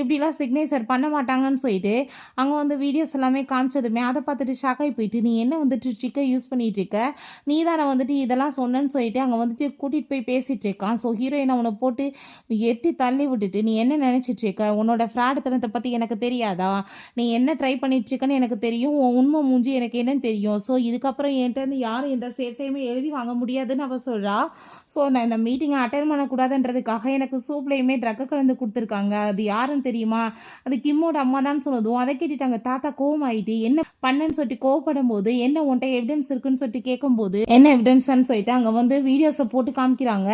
இப்படிலாம் சிக்னேச்சர் பண்ண மாட்டாங்கன்னு சொல்லிட்டு அங்கே வந்து வீடியோஸ் எல்லாமே காமிச்சதுமே அதை பார்த்துட்டு ஷாக் ஆகி போயிட்டு, நீ என்ன வந்துட்டு ட்ரிக்கை யூஸ் பண்ணிகிட்டு இருக்க, நீ தானே வந்துட்டு இதெல்லாம் சொன்னேன்னு சொல்லிட்டு அங்கே வந்துட்டு கூட்டிகிட்டு போய் பேசிகிட்டு இருக்கான். ஸோ ஹீரோயின் அவனை போட்டு எத்தி தள்ளி விட்டுட்டு, நீ என்ன நினச்சிட்டு இருக்க, உன்னோட ஃப்ராடுத்தனத்தை பற்றி எனக்கு தெரியாதா, நீ என்ன ட்ரை பண்ணிட்டு இருக்கன்னு எனக்கு தெரியும், உன் உண்மை மூஞ்சி எனக்கு என்னன்னு தெரியும், ஸோ இதுக்கப்புறம் என்கிட்ட யாரும் எந்த சேல்ஸையுமே எழுதி வாங்க முடியாதுன்னு அவள் சொல்கிறா. ஸோ நான் இந்த மீட்டிங்கை அட்டன் பண்ணக்கூடாதுன்றதுக்காக எனக்கு சூப்லேயுமே ட்ரக்கை கலந்து கொடுத்துருக்காங்க, அது யாருன்னு தெரியுமா, அது கிம்மோட அம்மா தான் சொன்னதும் அதை கேட்டுட்டு அங்கே தாத்தா கோவம் ஆகிட்டு என்ன பண்ணன்னு சொல்லிட்டு கோவப்படும் போது என்ன உன்ட்ட எவிடன்ஸ் இருக்குன்னு சொல்லிட்டு கேட்கும்போது என்ன எவிடன்ஸ்ன்னு சொல்லிட்டு அங்கே வந்து வீடியோஸை போட்டு காமிக்கிறாங்க.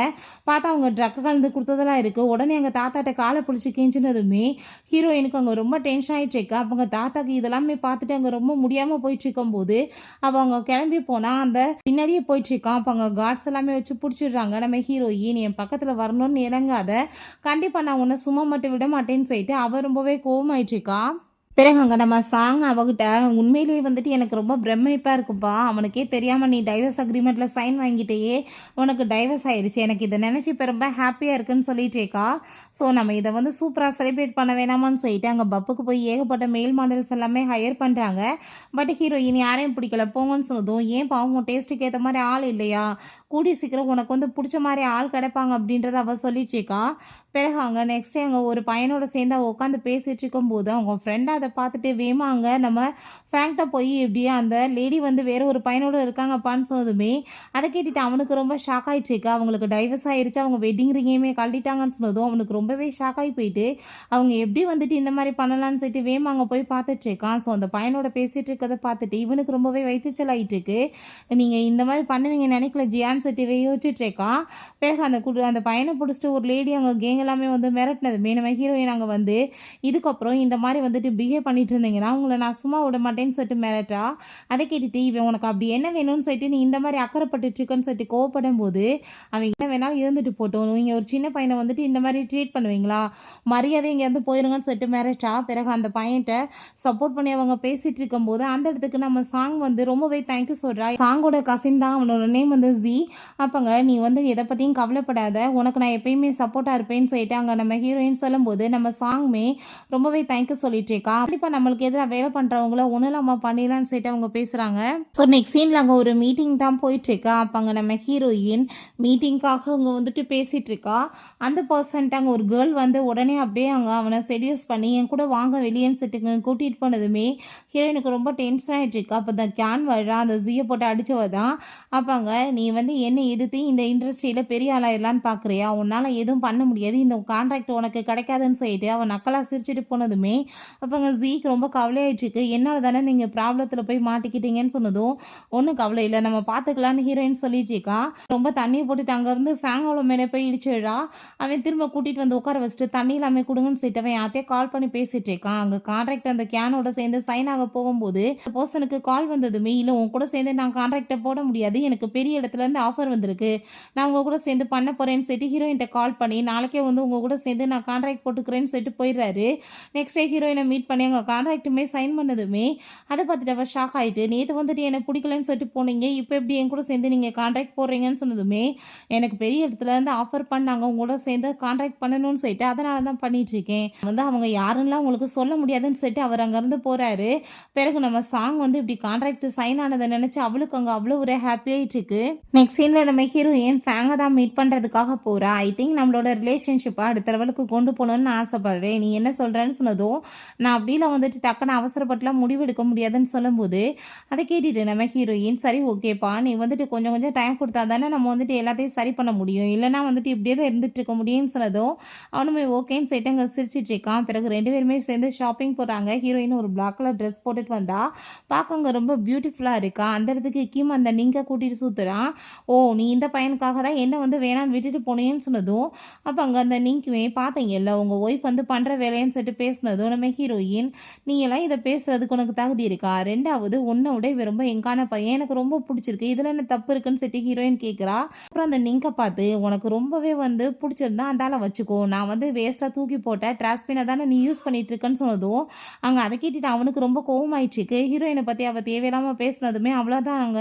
பார்த்தா அவங்க ட்ரக்கை கலந்து கொடுத்ததெல்லாம் இருக்குது. உடனே அங்கே தாத்தாட்ட காலை பிடிச்சி கிஞ்சினதுமே ஹீரோயினுக்கு அங்கே ரொம்ப டென்ஷன் ஆகிட்டு இருக்கா. அப்போ அங்கே தாத்தாக்கு இதெல்லாமே பார்த்துட்டு அங்கே ரொம்ப முடியாமல் போயிட்டு இருக்கும்போது அவங்க கிளம்பி போனால் அந்த பின்னாடியே போயிட்டுருக்கான். அப்போ அங்கே கார்ட்ஸ் எல்லாமே வச்சு பிடிச்சிடுறாங்க. நம்ம ஹீரோயின் என் பக்கத்தில் வரணும்னு இறங்காத, கண்டிப்பாக நான் உன்னை சும்மா மட்டும் விட மாட்டேன்னு சொல்லிட்டு அவள் ரொம்பவே கோவமாயிட்டுருக்கா. பிறகு அங்கே நம்ம சாங் அவகிட்ட, உண்மையிலேயே வந்துட்டு எனக்கு ரொம்ப பிரமிப்பாக இருக்குப்பா, அவனுக்கே தெரியாமல் நீ டைவர்ஸ் அக்ரிமெண்ட்டில் சைன் வாங்கிட்டேயே, உனக்கு டைவர்ஸ் ஆயிடுச்சு, எனக்கு இதை நினச்சி இப்போ ரொம்ப ஹாப்பியாக இருக்குன்னு சொல்லிட்டேக்கா. ஸோ நம்ம இதை வந்து சூப்பராக செலிப்ரேட் பண்ண வேணாமான்னு சொல்லிட்டு அங்கே பப்புக்கு போய் ஏகப்பட்ட மேல் மாடல்ஸ் எல்லாமே ஹையர் பண்ணுறாங்க. பட் ஹீரோயின் யாரையும் பிடிக்கல போங்கன்னு சொன்னதும், ஏன் பாவம் டேஸ்ட்டுக்கு ஏற்ற மாதிரி ஆள் இல்லையா, கூடி சீக்கிரம் உனக்கு வந்து பிடிச்ச மாதிரி ஆள் கிடைப்பாங்க அப்படின்றத அவள் சொல்லிச்சேக்கா. பிறகு அங்கே நெக்ஸ்ட் அங்கே ஒரு பையனோட சேர்ந்து அவள் உட்காந்து பேசிகிட்டு இருக்கும்போது அவங்க ஃப்ரெண்டாக அதை பார்த்துட்டு வேமாங்க நம்ம ஃபேங்க்ட போய் இப்படியே அந்த லேடி வந்து வேற ஒரு பையனோட இருக்காங்கப்பான்னு சொன்னதுமே அதை கேட்டுட்டு அவனுக்கு ரொம்ப ஷாக் ஆகிட்டு இருக்கு. அவங்களுக்கு டைவர்ஸ் ஆயிடுச்சு, அவங்க வெட்டிங் ரிங்கையுமே கழட்டிட்டாங்கன்னு சொன்னதும் அவனுக்கு ரொம்பவே ஷாக் ஆகி போயிட்டு அவங்க எப்படி வந்துட்டு இந்த மாதிரி பண்ணலான்னு சொல்லிட்டு வேமாங்க போய் பார்த்துட்டு இருக்கான். ஸோ அந்த பையனோட பேசிகிட்டு இருக்கிறத பார்த்துட்டு இவனுக்கு ரொம்பவே வைத்திச்சல் ஆகிட்டு இருக்கு. நீங்கள் இந்த மாதிரி பண்ணுவீங்க நினைக்கல ஜியான்னு சொல்லிட்டு யோசிச்சுட்டு இருக்கான். பிறகு அந்த பையனை பிடிச்சிட்டு ஒரு லேடி அங்கே கேங் எல்லாமே வந்து மிரட்டினதுமே நம்ம ஹீரோயின் அங்கே வந்து இதுக்கப்புறம் இந்த மாதிரி வந்துட்டு பிஹேவ் பண்ணிட்டு இருந்தீங்கன்னா உங்களை நான் சும்மா விட மாட்டேன்னு சொல்லிட்டு மிரட்டா. அதை கேட்டுட்டு இவன் உனக்கு அப்படி என்ன வேணும்னு சொல்லிட்டு நீ இந்த மாதிரி அக்கறைப்பட்டு இருக்கன்னு சொல்லிட்டு கோவப்படும் போது அவன் என்ன வேணாலும் இருந்துட்டு போட்டோம், நீங்கள் ஒரு சின்ன பையனை வந்துட்டு இந்த மாதிரி ட்ரீட் பண்ணுவீங்களா, மரியாதை இங்கேருந்து போயிருங்கன்னு சொல்லிட்டு மிரட்டா. பிறகு அந்த பையன்ட்ட சப்போர்ட் பண்ணி அவங்க பேசிட்டு இருக்கும்போது அந்த இடத்துக்கு நம்ம சாங் வந்து ரொம்பவே தேங்க்யூ சொல்கிறா. சாங்கோட கசின் தான், அவனோட நேம் வந்து ஜி. அப்போங்க நீ வந்து எதை பற்றியும் கவலைப்படாத, உனக்கு நான் எப்பயுமே சப்போர்ட்டாக இருப்பேன்னு சொல்லிட்டு அங்கே நம்ம ஹீரோயின் சொல்லும்போது நம்ம சாங்குமே ரொம்பவே தேங்க்யூ சொல்லிட்டு இருக்கா. கண்டிப்பாக நம்மளுக்கு எதிராக வேலை பண்ணுறவங்கள ஒன்றும் பண்ணிடலான்னு சொல்லிட்டு அவங்க பேசுகிறாங்க. ஸோ நெக்ஸ்ட் சீனில் அங்கே ஒரு மீட்டிங் தான் போயிட்டுருக்கா. அப்போ அங்கே நம்ம ஹீரோயின் மீட்டிங்காக அங்கே வந்துட்டு பேசிகிட்டு இருக்கா. அந்த பர்சன்ட்டு அங்கே ஒரு கேர்ள் வந்து உடனே அப்படியே அங்கே அவனை செடியூஸ் பண்ணி என் கூட வாங்க வெளியேன்னு சொல்லிட்டு கூட்டிகிட்டு போனதுமே ஹீரோயினுக்கு ரொம்ப டென்ஷன் ஆகிட்டு இருக்கா. அப்போ இந்த கேன் வர்றா அந்த ஜியை போட்டு அடித்தவ தான். அப்போங்க நீ வந்து என்ன எதிர்த்து இந்த இண்டஸ்ட்ரியில் பெரிய ஆளாயிடலான்னு பார்க்குறியா, உன்னால் எதுவும் பண்ண முடியாது, இந்த கான்ட்ராக்ட் உனக்கு கிடைக்காதுன்னு சொல்லிட்டு அவன் நக்கலாக சிரிச்சுட்டு போனதுமே அப்போங்க ஜீக்கு ரொம்ப கவலையாயிட்டுருக்கு. என்னால் தானே நீங்கள் ப்ராப்ளத்தில் போய் மாட்டிக்கிட்டீங்கன்னு சொன்னதும் ஒன்றும் கவலை இல்லை, நம்ம பார்த்துக்கலான்னு ஹீரோயின் சொல்லிட்டு இருக்கா. ரொம்ப தண்ணியை போட்டுட்டு அங்கேருந்து ஃபேங்கோட மேலே போய் இடிச்சிடுறா. அவன் திரும்ப கூட்டிகிட்டு வந்து உட்கார வச்சுட்டு தண்ணி எல்லாமே கொடுங்கன்னு சொல்லிட்டு அவன் யார்ட்டே கால் பண்ணி பேசிகிட்டு இருக்கான். அங்கே கான்ட்ராக்ட் அந்த கேனோட சேர்ந்து சைன் ஆக போகும்போது பர்சனுக்கு கால் வந்ததுமே, இல்லை உன் கூட சேர்ந்து நான் கான்ட்ராக்டை போட முடியாது, எனக்கு பெரிய இடத்துலேருந்து ஆஃபர் வந்திருக்கு, நான் உங்கள் கூட சேர்ந்து பண்ண போகிறேன்னு சொல்லிட்டு ஹீரோயின்ட்ட கால் பண்ணி நாளைக்கே வந்து உங்கள் கூட சேர்ந்து நான் கான்ட்ராக்ட் போட்டுக்கிறேன்னு சொல்லிட்டு போயிடுறாரு. நெக்ஸ்ட் டே ஹீரோயினை மீட் பண்ணி அங்கே கான்ட்ராக்ட்டுமே சைன் பண்ணதுமே அதை பார்த்துட்டு அவள் ஷாக் ஆகிட்டு, நேற்று வந்துட்டு எனக்கு பிடிக்கலன்னு சொல்லிட்டு போனீங்க, இப்போ எப்படி என் கூட சேர்ந்து நீங்கள் கான்ட்ராக்ட் போடுறீங்கன்னு சொன்னதுமே எனக்கு பெரிய இடத்துலேருந்து ஆஃபர் பண்ணாங்க உங்களோட சேர்ந்து கான்ட்ராக்ட் பண்ணணும்னு சொல்லிட்டு அதனால தான் பண்ணிகிட்ருக்கேன், வந்து அவங்க யாருன்னெலாம் உங்களுக்கு சொல்ல முடியாதுன்னு சொல்லிட்டு அவர் அங்கேருந்து போகிறாரு. பிறகு நம்ம சாங் வந்து இப்படி கான்ட்ராக்ட் சைன் ஆனதை நினச்சி அவளுக்கு அங்கே அவ்வளோ ஒரு ஹாப்பியாகிட்டு இருக்கு. நெக்ஸ்ட் சீனில் நம்ம ஹீரோயின் ஃபேங்கை தான் மீட் பண்ணுறதுக்காக போகிறா. ஐ திங்க் நம்மளோட ரிலேஷன்ஷிப்பை அடுத்த லெவலுக்கு கொண்டு போகணுன்னு ஆசைப்படுறேன், நீ என்ன சொல்கிறேன்னு சொன்னதும் நான் அப்படிலாம் வந்துட்டு டக்குன்னு அவசரப்பட்டுலாம் முடிவெடுக்க முடியாதுன்னு சொல்லும்போது, அதை கேட்டுட்டு நம்ம ஹீரோயின், "சரி ஓகேப்பா, நீ வந்துட்டு கொஞ்சம் கொஞ்சம் டைம் குடுத்தா தானே நம்ம வந்துட்டு எல்லாத்தையும் சரி பண்ண முடியும். இல்லன்னா வந்துட்டு இப்படியே தான் இருந்துட்டு இருக்க முடியும்னு" சொன்னதும், அவனுமே ஓகேன்னு சொல்லிட்டு அங்க சிரிச்சுட்டு இருக்கான். பிறகு 2 பேருமே சேர்ந்து ஷாப்பிங் போறாங்க. ஹீரோயின் ஒரு பிளாக் கலர் ட்ரெஸ் போட்டுட்டு வந்தா, பார்க்க அங்க ரொம்ப பியூட்டிஃபுல்லா இருக்கா. அந்த இடத்துக்கு கிம் அந்த நிங்க கூட்டிட்டு சுத்துறான். "ஓ! நீ இந்த பையனுக்காக தான் என்ன வந்து வேணான்னு விட்டுட்டு போனேன்னு" சொன்னதும், அப்ப அங்க அந்த நிங்க்குமே, "பார்த்தீங்கல்ல உங்க ஒய்ஃப் வந்து பண்ற வேலைன்னு" சொல்லிட்டு பேசினதும், நம்ம ஹீரோயின், "நீ எல்லாம் இத பேசுறதுக்கு உனக்கு தகுதி இருக்கா? 2வது உன்ன விட இவன் ரொம்ப எங்கான பையன். எனக்கு ரொம்ப புடிச்சிருக்கு. இதுல என்ன தப்பு இருக்குன்னு" சொல்லிட்டு ஹீரோயின் கேட்கிறா. அப்புறம் அந்த நிங்க பார்த்து, "உனக்கு ரொம்பவே வந்து புடிச்சிருந்தா அந்த ஆள வச்சுக்கோ. நான் வந்து வேஸ்ட்டா தூக்கி போட்ட ட்ராஷ் பின்ன தானே நீ யூஸ் பண்ணிட்டு இருக்கன்னு" சொன்னதும், அங்க அத கேட்டுட்டு அவனுக்கு ரொம்ப கோவமாயிடுச்சுக்கு. ஹீரோயின பத்தி அவ தேவையில்லாம பேசினதுமே அவ்வளோதாங்க.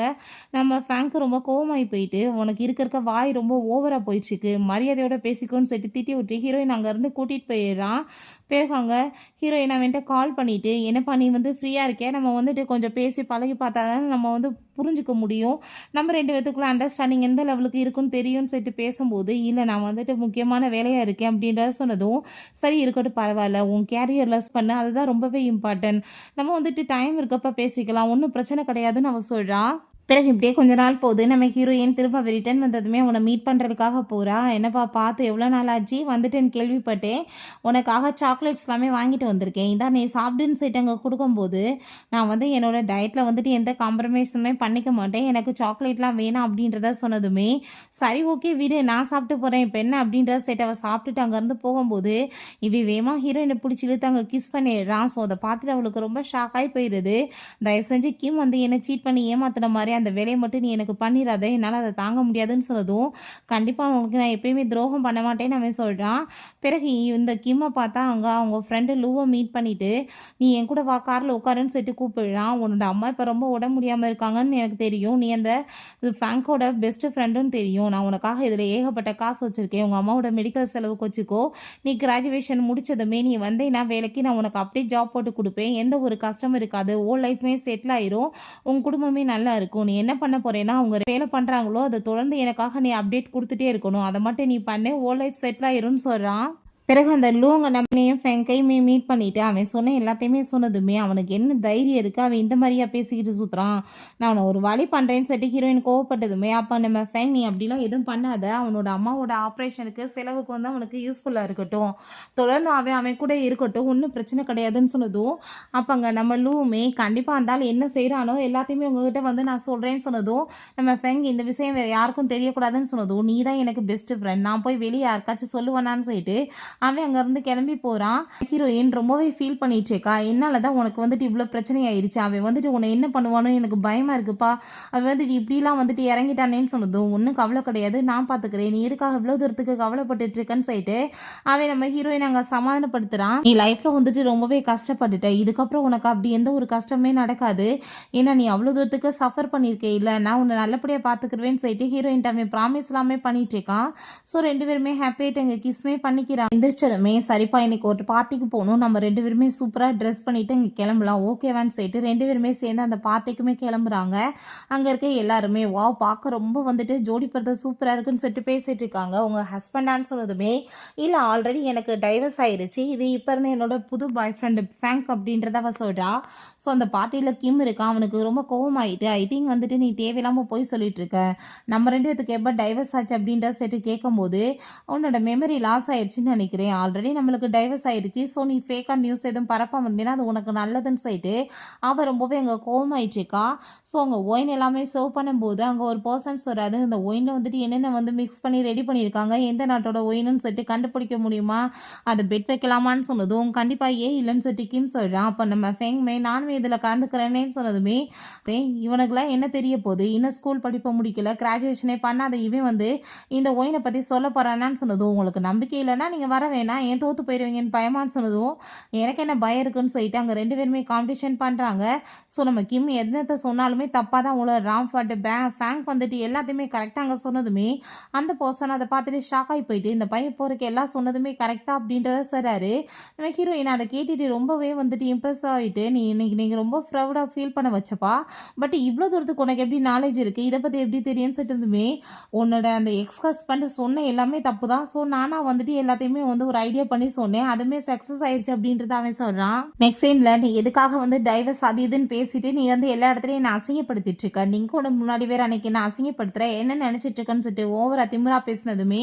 நம்ம ஃபேங்க்கு ரொம்ப கோவமாயி போயிட்டு, "உனக்கு இருக்க இருக்க வாய் ரொம்ப ஓவரா போயிடுச்சுக்கு. மரியாதையோட பேசிக்கோன்னு" சொல்லிட்டு திட்டி விட்டு ஹீரோயின் அங்கேருந்து கூட்டிட்டு போயிடுறான். பிறகு அங்க ஹீரோயின் அவன்ட்ட கால் பண்ணிட்டு, "என்னப்பா நீ வந்து ஃப்ரீயா இருக்கியா? நம்ம வந்துட்டு கொஞ்சம் பேசி பழகி பார்த்தா தானே நம்ம வந்து புரிஞ்சுக்க முடியும். நம்ம 2 பேத்துக்குள்ள அண்டர்ஸ்டாண்டிங் எந்த லெவலுக்கு இருக்குன்னு தெரியும்னு" சொல்லிட்டு பேசும்போது, "இல்ல நான் வந்துட்டு முக்கியமான வேலையா இருக்கேன்" அப்படின்றத சொன்னதும், "சரி இருக்கட்டும் பரவால்ல. உன் கேரியர் லெஸ் பண்ணு. அதுதான் ரொம்பவே இம்பார்ட்டன்ட். நம்ம வந்துட்டு டைம் இருக்கப்ப பேசிக்கலாம். ஒண்ணும் பிரச்சனை கிடையாதுன்னு" அவ சொல்றா. பிறகு இப்படியே கொஞ்ச நாள் போகுது. நம்ம ஹீரோயின் திரும்ப ரிட்டர்ன் வந்ததுமே அவன மீட் பண்ணுறதுக்காக போறா. "என்னப்பா பார்த்து எவ்வளோ நாள் ஆச்சு? வந்துட்டேன்னு கேள்விப்பட்டேன். உனக்காக சாக்லேட்ஸ் எல்லாமே வாங்கிட்டு வந்திருக்கேன். இந்தா நீ சாப்பிடுன்னு" சொல்லிட்டு அங்க குடுக்கும்போது, "நான் வந்து என்னோட டயட்ல வந்துட்டு எந்த காம்ப்ரமைஸுமே பண்ணிக்க மாட்டேன். எனக்கு சாக்லேட்லாம் வேணாம்" அப்படின்றத சொன்னதுமே, "சரி ஓகே விடு. நான் சாப்பிட்டு போறேன். இப்ப என்ன?" அப்படின்றத சொல்லிட்டு அவ சாப்பிட்டுட்டு அங்கேருந்து போகும்போது, இவன் வேகமா ஹீரோயின புடிச்சு இழுத்து அங்க கிஸ் பண்ணிடுறான். ஸோ அத பார்த்துட்டு அவளுக்கு ரொம்ப ஷாக் ஆயி போயிருது. "தயவு செஞ்சு கிம் வந்து என்ன சீட் பண்ணி ஏமாத்துன மாரி அந்த வேலைய மட்டும் நீ எனக்கு பண்ணிறாத. என்னால அத தாங்க முடியாதுன்னு" சொன்னதும், "கண்டிப்பா உனக்கு நான் எப்பயுமே துரோகம் பண்ண மாட்டேன்னு" அவன் சொல்றான். பிறகு இந்த கிம்ம பார்த்தா அங்க அவங்க ஃப்ரெண்டு லூவ மீட் பண்ணிட்டு, "நீ என் கூட வா கார்ல உட்காருன்னு" சொல்லிட்டு கூப்பிடுறான். "உன்னோட அம்மா இப்ப ரொம்ப உடம்பு முடியாம இருக்காங்கன்னு எனக்கு தெரியும். நீ அந்த ஃபேங்கோட பெஸ்ட் ஃப்ரெண்டுன்னு தெரியும். நான் உனக்காக இதுல ஏகப்பட்ட காசு வச்சிருக்கேன். உங்க அம்மாவோட மெடிக்கல் செலவுக்கு வச்சுக்கோ. நீ கிராஜுவேஷன் முடிச்சதுமே நீ வந்தேன்னா வேலைக்கு நான் உனக்கு அப்படியே ஜாப் போட்டு குடுப்பேன். எந்த ஒரு கஷ்டமும் இருக்காது. உன் லைஃப்மே செட்டில் ஆயிரும். உன் குடும்பமே நல்லா இருக்கும். நீ என்ன பண்ண போறேன்னா, அவங்க வேலை பண்றாங்களோ, அத தொடர்ந்து எனக்காக நீ அப்டேட் குடுத்துட்டே இருக்கணும். அத மட்டும் நீ பண்ணு. உன் லைஃப் செட்டில் ஆயிரும்ன்னு" சொல்றான். பிறகு அந்த லூங்க நம்மளையும் ஃபெங்கையுமே மீட் பண்ணிட்டு, அவன் சொன்ன எல்லாத்தையுமே சொன்னதுமே, அவனுக்கு என்ன தைரியம் இருக்கு? அவன் இந்த மாரியா பேசிக்கிட்டு சுத்துறான்? நான் அவன ஒரு வழி பண்றேன்னு சொல்லிட்டு ஹீரோயின் கோவப்பட்டதுமே, அப்ப நம்ம ஃபெங், "நீ அப்படிலாம் எதுவும் பண்ணாத. அவனோட அம்மாவோட ஆப்ரேஷனுக்கு செலவுக்கு வந்து அவனுக்கு யூஸ்ஃபுல்லா இருக்கட்டும். தொடர்ந்து அவன் அவன் கூட இருக்கட்டும். ஒண்ணும் பிரச்சனை கிடையாதுன்னு" சொன்னதும், அப்ப அங்க நம்ம லூவுமே, "கண்டிப்பா அந்த ஆள் என்ன செய்றானோ எல்லாத்தையுமே உங்ககிட்ட வந்து நான் சொல்றேன்னு" சொன்னதும், நம்ம ஃபெங், "இந்த விஷயம் வேற யாருக்கும் தெரியக்கூடாதுன்னு" சொன்னதும், "நீ தான் எனக்கு பெஸ்ட் ஃப்ரெண்ட். நான் போய் வெளிய யாருக்காச்சும் சொல்லுவேனான்னு" சொல்லிட்டு அவன் அங்கேருந்து கிளம்பி போறான். ஹீரோயின் ரொம்பவே ஃபீல் பண்ணிட்டு இருக்கா. "என்னால தான் உனக்கு வந்துட்டு இவ்ளோ பிரச்சனை ஆயிருச்சு. அவன் வந்துட்டு உன்னை என்ன பண்ணுவானோ எனக்கு பயமா இருக்குப்பா. அவன் வந்துட்டு இப்படிலாம் வந்துட்டு இறங்கிட்டானேன்னு" சொன்னதும், "ஒண்ணும் கவலை கிடையாது. நான் பார்த்துக்கிறேன். நீ எதுக்காக இவ்வளோ தூரத்துக்கு கவலைப்பட்டுட்டு இருக்கன்னு" சொல்லிட்டு அவன் நம்ம ஹீரோயின் அங்க சமாதானப்படுத்துறான். "நீ லைஃப்ல வந்துட்டு ரொம்பவே கஷ்டப்பட்டுட்ட. இதுக்கப்புறம் உனக்கு அப்படி எந்த ஒரு கஷ்டமே நடக்காது. ஏன்னா நீ அவ்வளோ தூரத்துக்கு சஃபர் பண்ணியிருக்க இல்ல. நான் உன்னை நல்லபடியா பார்த்துக்கிருவேன்னு" சொல்லிட்டு ஹீரோயின்ட்ட அவன் ப்ராமிஸ் எல்லாமே பண்ணிட்டு இருக்கான். ஸோ 2 பேருமே ஹாப்பியாயிட்டு அங்க கிஸ்மே பண்ணிக்கிறாங்க. எந்திரிச்சதுமே, "சரிப்பா இன்னைக்கு ஒரு பார்ட்டிக்கு போணும். நம்ம 2 பேருமே சூப்பரா ட்ரெஸ் பண்ணிட்டு இங்க கிளம்பலாம். ஓகேவான்னு" சொல்லிட்டு 2 பேருமே சேர்ந்து அந்த பார்ட்டிக்குமே கிளம்புறாங்க. அங்க இருக்க எல்லாருமே, "வாவ்! பார்க்க ரொம்ப வந்துட்டு ஜோடி பொருத்தம் சூப்பரா இருக்குன்னு" சொல்லிட்டு பேசிட்டு இருக்காங்க. "உங்க ஹஸ்பண்டான்னு" சொன்னதுமே, "இல்ல ஆல்ரெடி எனக்கு டைவர்ஸ் ஆயிருச்சு. இது இப்ப இருந்து என்னோட புது பாய் ஃப்ரெண்ட் ஃபேங்க்" அப்படின்றத அவ சொல்றா. ஸோ அந்த பார்ட்டியில கிம் இருக்கான். அவனுக்கு ரொம்ப கோவமாயிட்டு, "ஐ திங்க் வந்துட்டு நீ தேவையில்லாம பொய் சொல்லிட்டு இருக்க. நம்ம 2 பேத்துக்கு எப்ப டைவர்ஸ் ஆச்சு?" அப்படின்றத சொல்லிட்டு கேட்கும்போது, "உன்னோட மெமரி லாஸ் ஆயிருச்சுன்னு நினைக்கிறேன். ஆல்ரெடி நம்மளுக்கு டைவர்ஸ் ஆயிடுச்சு. ஸோ நீ ஃபேக்கா நியூஸ் எதுவும் பரப்ப வந்தீன்னா அது உனக்கு நல்லதுன்னு" சொல்லிட்டு அவ ரொம்பவே அங்க கோவமாயிட்டு இருக்கா. ஸோ அங்க ஒயின் எல்லாமே சர்வ் பண்ணும்போது அங்க ஒரு பெர்சன்ஸ் வராரு. "இந்த ஒயின்ல வந்துட்டு என்னென்ன வந்து மிக்ஸ் பண்ணி ரெடி பண்ணியிருக்காங்க? எந்த நாட்டோட ஒயின்னு சொல்லிட்டு கண்டுபிடிக்க முடியுமா? அத பெட் வைக்கலாமான்னு" சொன்னதும், "கண்டிப்பா ஏன் இல்லன்னு" சொல்லிட்டு கிம் சொல்றான். அப்ப நம்ம ஃபெங்மே, "நானுமே இதுல கலந்துக்கிறேனேன்னு" சொன்னதுமே, "இவனுக்குலாம் என்ன தெரிய போகுது? இன்னும் ஸ்கூல் படிப்ப முடிக்கல. கிராஜுவேஷனே பண்ணாத இவன் வந்து இந்த ஒயின பத்தி சொல்ல போறானான்னு" சொன்னதும், "உங்களுக்கு நம்பிக்கை இல்லன்னா நீங்க வர வேணாம். ஏன் தோத்து போயிருவீங்கன்னு பயமான்னு" சொன்னதும், "எனக்கு என்ன பயம் இருக்குன்னு" சொல்லிட்டு அங்க 2 பேருமே காம்படிஷன் பண்றாங்க. ஸோ நம்ம கிம் என்னத்த சொன்னாலுமே தப்பா தான் உளர்றான். பட் ஃபேங்க் வந்துட்டு எல்லாத்தையுமே கரெக்ட்டா அங்க சொன்னதுமே, அந்த பர்சன் அத பார்த்துட்டு ஷாக் ஆயி போயிட்டு, "இந்த பையன் போறக்கு எல்லாம் சொன்னதுமே கரெக்ட்டா?" அப்படின்றத சொல்றாரு. நம்ம ஹீரோயின் அத கேட்டுட்டு ரொம்பவே வந்துட்டு இம்ப்ரெஸ் ஆயிட்டு, இன்னைக்கு நீங்க ரொம்ப ப்ரவுடா ஃபீல் பண்ண வச்சப்பா. பட் இவ்ளோ தூரத்துக்கு உனக்கு எப்படி நாலேட்ஜ் இருக்கு? இத பத்தி எப்படி தெரியும்ன்னு" சொல்லிட்டு இருந்துமே, "உன்னோட அந்த எக்ஸ் ஹஸ்பண்ட் சொன்ன எல்லாமே தப்பு தான். ஸோ நானா வந்துட்டு எல்லாத்தையுமே வந்து ஒரு ஐடியா பண்ணி சொன்னேன், அதுவுமே சக்ஸஸ் ஆயிடுச்சு அப்படின்றத அவன் சொல்கிறான். நெக்ஸ்ட் சீனில் நீ எதுக்காக வந்து டைவர்ஸ் அது இதுன்னு பேசிட்டு நீ வந்து எல்லா இடத்துலையும் என்ன அசிங்கப்படுத்திட்டு இருக்க, நீங்க கூட முன்னாடி வேறு அன்னைக்கு என்ன அசிங்கப்படுத்துகிற, என்ன நினச்சிட்டு இருக்கன்னு சொல்லிட்டு ஓவரா திமிரா பேசினதுமே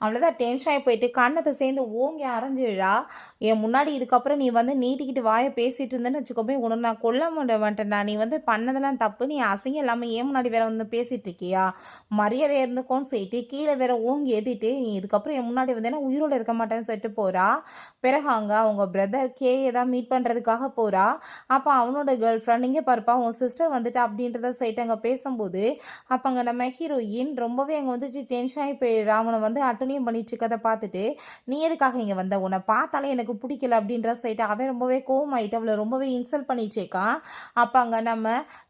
அவ்வளோதான் டென்ஷன் ஆகி போயிட்டு கண்ணத்தை சேர்ந்து ஓங்கி அரைஞ்சிடா. என் முன்னாடி இதுக்கப்புறம் நீ வந்து நீட்டிக்கிட்டு வாயை பேசிட்டு இருந்தேன்னு வச்சுக்கோமே, உன்னை நான் கொல்ல மாட்டேன்டா. நீ வந்து பண்ணதெல்லாம் தப்பு, நீ அசிங்கம் இல்லாமல் ஏன் முன்னாடி வேற வந்து பேசிட்டு இருக்கியா, மரியாதை இருந்துக்கோன்னு சொல்லிட்டு கீழே வேற ஓங்கி ஏற்றிட்டு நீ இதுக்கப்புறம் என் முன்னாடி வந்தேன்னா உயிரோடு இருக்க மாட்டேன்னு சொல்லிட்டு போகிறா. பிறகு அங்கே அவங்க பிரதர் கேயை தான் மீட் பண்ணுறதுக்காக போகிறா. அப்போ அவனோட கேர்ள் ஃப்ரெண்ட் இங்கே பாருப்பா உன் சிஸ்டர் வந்துட்டு அப்படின்றத சொல்லிட்டு அங்கே பேசும்போது அப்போ அங்கே நம்ம ஹீரோயின் ரொம்பவே அங்கே வந்துட்டு டென்ஷன் ஆகி போயிடுறா. அவனை வந்து அட்டனியும் பண்ணிட்டு இருக்கதை பார்த்துட்டு நீ எதுக்காக இங்கே வந்த, உன்னை பார்த்தாலே எனக்கு பிடிக்கல அப்படின்ற சொல்லிட்டு அவன் ரொம்பவே கோவமாயிட்டு அவளை ரொம்பவே இன்சல்ட் பண்ணிச்சேக்கான். அப்போ அங்கே நம்ம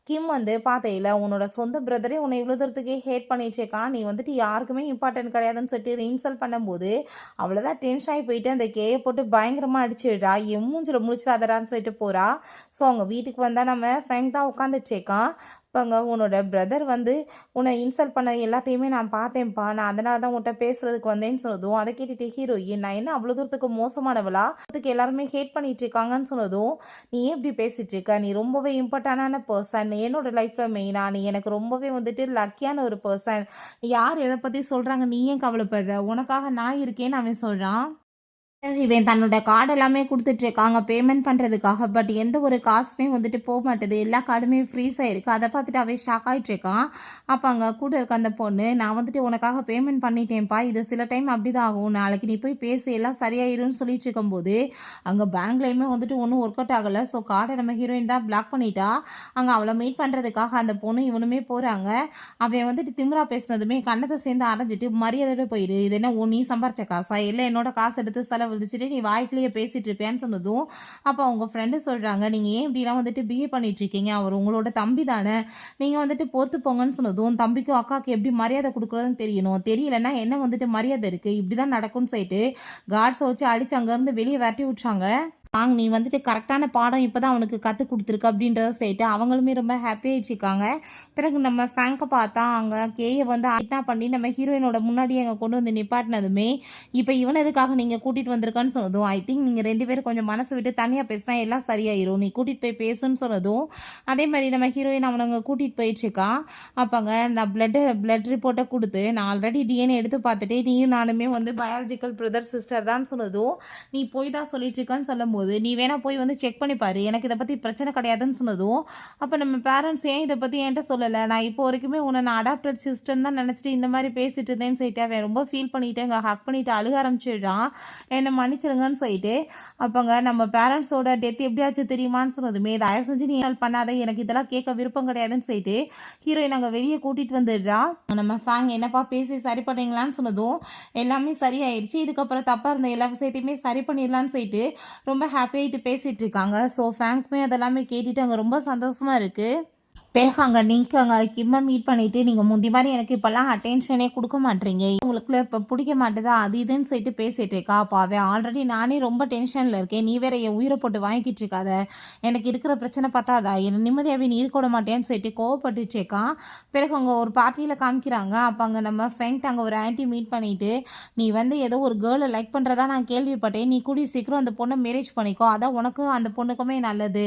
கிம் வந்து பார்த்தையில உன்னோட சொந்த பிரதரே உன்னை இவ்வளோ தூரத்துக்கே ஹேட் பண்ணிச்சேக்கான், நீ வந்துட்டு யாருக்குமே இம்பார்ட்டன்ட் கிடையாதுன்னு சொல்லிட்டு இன்சல்ட் பண்ணும்போது அவ்வளோதான் டென்ஷன் ஆகி போயிட்டு அந்த கேயை போட்டு பயங்கரமாக அடிச்சிடுறா. என் மூஞ்சில் முடிச்சிடாதடான்னு சொல்லிட்டு போகிறா. ஸோ அவங்க வீட்டுக்கு வந்தால் நம்ம ஃபேங் தான் உட்காந்துச்சேக்கான். இப்போங்க உன்னோட பிரதர் வந்து உன்னை இன்சல்ட் பண்ண எல்லாத்தையுமே நான் பார்த்தேன்ப்பா, நான் அதனால தான் உன்கிட்ட பேசுறதுக்கு வந்தேன்னு சொன்னதும் அதை கேட்டுட்டு ஹீரோயின் நான் என்ன அவ்வளோ தூரத்துக்கு மோசமானவளா, அதுக்கு எல்லாருமே ஹேட் பண்ணிட்டு இருக்காங்கன்னு சொன்னதும் நீ ஏன் இப்படி பேசிட்டு இருக்க, நீ ரொம்பவே இம்பார்ட்டண்டான பர்சன் என்னோட லைஃப்பில் மெயினாக, நீ எனக்கு ரொம்பவே வந்துட்டு லக்கியான ஒரு பர்சன், யார் எதை பற்றி சொல்கிறாங்க நீ ஏன் கவலைப்படுற, உனக்காக நான் இருக்கேன்னு அவன் சொல்கிறான். இவன் தன்னோட கார்டு எல்லாமே கொடுத்துட்ருக்காங்க பேமெண்ட் பண்ணுறதுக்காக. பட் எந்த ஒரு காசுமே வந்துட்டு போக மாட்டேது, எல்லா கார்டுமே ஃப்ரீஸ் ஆகிருக்கு. அதை பார்த்துட்டு அவன் ஷாக் ஆகிட்ருக்கான். அப்போ அங்கே கூட இருக்க அந்த பொண்ணு நான் வந்துட்டு உனக்காக பேமெண்ட் பண்ணிட்டேன்ப்பா, இது சில டைம் அப்படி தான் ஆகும், நாளைக்கு நீ போய் பேசி எல்லாம் சரியாயிரும்னு சொல்லிட்டு இருக்கும்போது அங்கே பேங்க்லேயுமே வந்துட்டு ஒன்றும் ஒர்க் அவுட் ஆகலை. ஸோ கார்டை நம்ம ஹீரோயின் தான் பிளாக் பண்ணிட்டா. அங்கே அவளை மீட் பண்ணுறதுக்காக அந்த பொண்ணு இவனுமே போகிறாங்க. அவன் வந்துட்டு திமிரா பேசினதுமே கண்ணத்தை சேர்ந்து அரைஞ்சிட்டு மரியாதையோட போயிரு, இது என்ன நீ சம்பாரிச்ச காசா, இல்லை என்னோட காசு எடுத்து செலவு விழிச்சிட்டு நீ வாய்க்கிலேயே பேசிட்டு இருப்பேன்னு சொன்னதும் அப்போ அவங்க ஃப்ரெண்டு சொல்கிறாங்க நீங்கள் ஏன் இப்படிலாம் வந்துட்டு பிஹேவ் பண்ணிட்டு இருக்கீங்க, அவர் உங்களோட தம்பி தானே, நீங்கள் வந்துட்டு பொறுத்து போங்கன்னு சொன்னதும் தம்பிக்கும் அக்காவுக்கு எப்படி மரியாதை கொடுக்குறதுன்னு தெரியணும், தெரியலன்னா என்ன வந்துட்டு மரியாதை இருக்குது, இப்படி தான் நடக்கும்னு சொல்லிட்டு கார்ட்ஸை வச்சு அடித்து அங்கேருந்து வெளியே விரட்டி விட்றாங்க. நீ வந்துட்டு கரெக்டான பாடம் இப்போ தான் அவனுக்கு கற்றுக் கொடுத்துருக்கு அப்படின்றத சொல்லிட்டு அவங்களுமே ரொம்ப ஹாப்பியாகிட்ருக்காங்க. பிறகு நம்ம ஃபேங்கை பார்த்தா அங்கே கேயை வந்து அட்னா பண்ணி நம்ம ஹீரோயினோட முன்னாடி அங்கே கொண்டு வந்து நிப்பாட்டினதுமே இப்போ இவன் எதுக்காக நீங்கள் கூட்டிகிட்டு வந்திருக்கான்னு சொன்னதும் ஐ திங்க் நீங்கள் 2 பேரும் கொஞ்சம் மனசு விட்டு தனியாக பேசினா எல்லாம் சரியாயிரும், நீ கூட்டிகிட்டு போய் பேசுன்னு சொன்னதும் அதே மாதிரி நம்ம ஹீரோயின் அவனுங்க கூட்டிகிட்டு போயிட்டுருக்கான். அப்போங்க நான் பிளட் ரிப்போர்ட்டை கொடுத்து நான் ஆல்ரெடி டிஎன்ஏ எடுத்து பார்த்துட்டு நீயும் நானுமே வந்து பயாலஜிக்கல் பிரதர் சிஸ்டர் தான் சொன்னதும் நீ போய் தான் சொல்லிட்டு இருக்கான்னு சொல்லும்போது நீ வேணா போய் வந்து செக் பண்ணி பாரு, எனக்கு இதை பற்றி பிரச்சனை கிடையாதுன்னு சொன்னதும் அப்போ நம்ம பேரண்ட்ஸ் ஏன் இதை பற்றி என்கிட்ட சொல்லலை, நான் இப்போ வரைக்குமே உன்னை நான் அடாப்டட் சிஸ்டர்னு தான் நினச்சிட்டு இந்த மாதிரி பேசிட்டு இருந்தேன்னு சொல்லிட்டு அவன் ரொம்ப ஃபீல் பண்ணிவிட்டு அங்கே ஹக் பண்ணிவிட்டு அழுக ஆரம்பிச்சிடுறான், என்னை மன்னிச்சிருங்கன்னு சொல்லிட்டு. அப்போங்க நம்ம பேரண்ட்ஸோட டெத் எப்படியாச்சும் தெரியுமான்னு சொன்னதுமே தயவு செஞ்சு நீ ஹெல்ப் பண்ணாத, எனக்கு இதெல்லாம் கேட்க விருப்பம் கிடையாதுன்னு சொல்லிட்டு ஹீரோயின் அங்கே வெளியே கூட்டிகிட்டு வந்துடுறா. நம்ம ஃபேங் என்னப்பா பேசி சரி பண்ணீங்களான்னு சொன்னதும் எல்லாமே சரியாயிடுச்சு, இதுக்கப்புறம் தப்பாக இருந்த எல்லா விஷயத்தையுமே சரி பண்ணிடலான்னு சொல்லிட்டு ரொம்ப ஹாப்பியாகிட்டு பேசிகிட்டு இருக்காங்க. ஸோ ஃபேங்க்குமே அதெல்லாமே கேட்டுட்டு அங்கே ரொம்ப சந்தோஷமாக இருக்குது. பிறகு அங்கே நீங்கள் அங்கே கிம்மை மீட் பண்ணிவிட்டு நீங்கள் முந்தி மாதிரி எனக்கு இப்போல்லாம் அட்டென்ஷனே கொடுக்க மாட்டீங்க, உங்களுக்குள்ள இப்போ பிடிக்க மாட்டேதா அது இதுன்னு சொல்லிட்டு பேசிகிட்டு இருக்கா. அப்போ அவன் ஆல்ரெடி நானே ரொம்ப டென்ஷனில் இருக்கேன், நீ வேற என் உயிரை போட்டு வாங்கிட்டு இருக்காத, எனக்கு இருக்கிற பிரச்சனை பார்த்தாதா, என்னை நிம்மதியாகவே நீ இருக்க விட மாட்டேன்னு சொல்லிட்டு கோவப்பட்டுச்சேக்கான். பிறகு அங்கே ஒரு பார்ட்டியில் காமிக்கிறாங்க. அப்போ அங்கே நம்ம ஃப்ரெண்ட் அங்கே ஒரு ஆன்ட்டி மீட் பண்ணிவிட்டு நீ வந்து ஏதோ ஒரு கேர்ளை லைக் பண்ணுறதா நான் கேள்விப்பட்டேன், நீ கூடிய சீக்கிரம் அந்த பொண்ணை மேரேஜ் பண்ணிக்கோ, அதான் உனக்கும் அந்த பொண்ணுக்குமே நல்லது,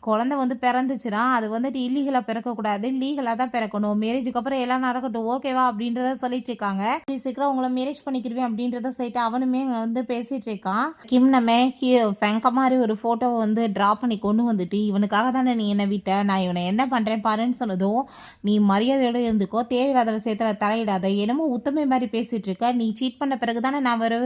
குழந்தை வந்து பிறந்துச்சுன்னா அது வந்துட்டு இல்லீகலாக பிறக்கக்கூடாது, லீகலாக தான் பிறக்கணும், மேரேஜுக்கு அப்புறம் எல்லாம் நடக்கட்டும் ஓகேவா அப்படின்றத சொல்லிட்டு இருக்காங்க. சீக்கிரம் உங்களை மேரேஜ் பண்ணிக்கிருவேன் அப்படின்றத சொல்லிட்டு அவனுமே வந்து பேசிட்டு இருக்கான். கிம் நம்ம ஃபேங்க மாதிரி ஒரு ஃபோட்டோவை வந்து ட்ரா பண்ணி கொண்டு வந்துட்டு இவனுக்காக தானே நீ என்ன விட்ட, நான் இவனை என்ன பண்ணுறேன் பாருன்னு சொன்னதும் நீ மரியாதையோடு இருந்துக்கோ, தேவையில்லாத விஷயத்தில் தலையிடாத, என்னமோ உத்தமை மாதிரி பேசிகிட்டு இருக்க, நீ சீட் பண்ண பிறகு தானே நான் ஒரு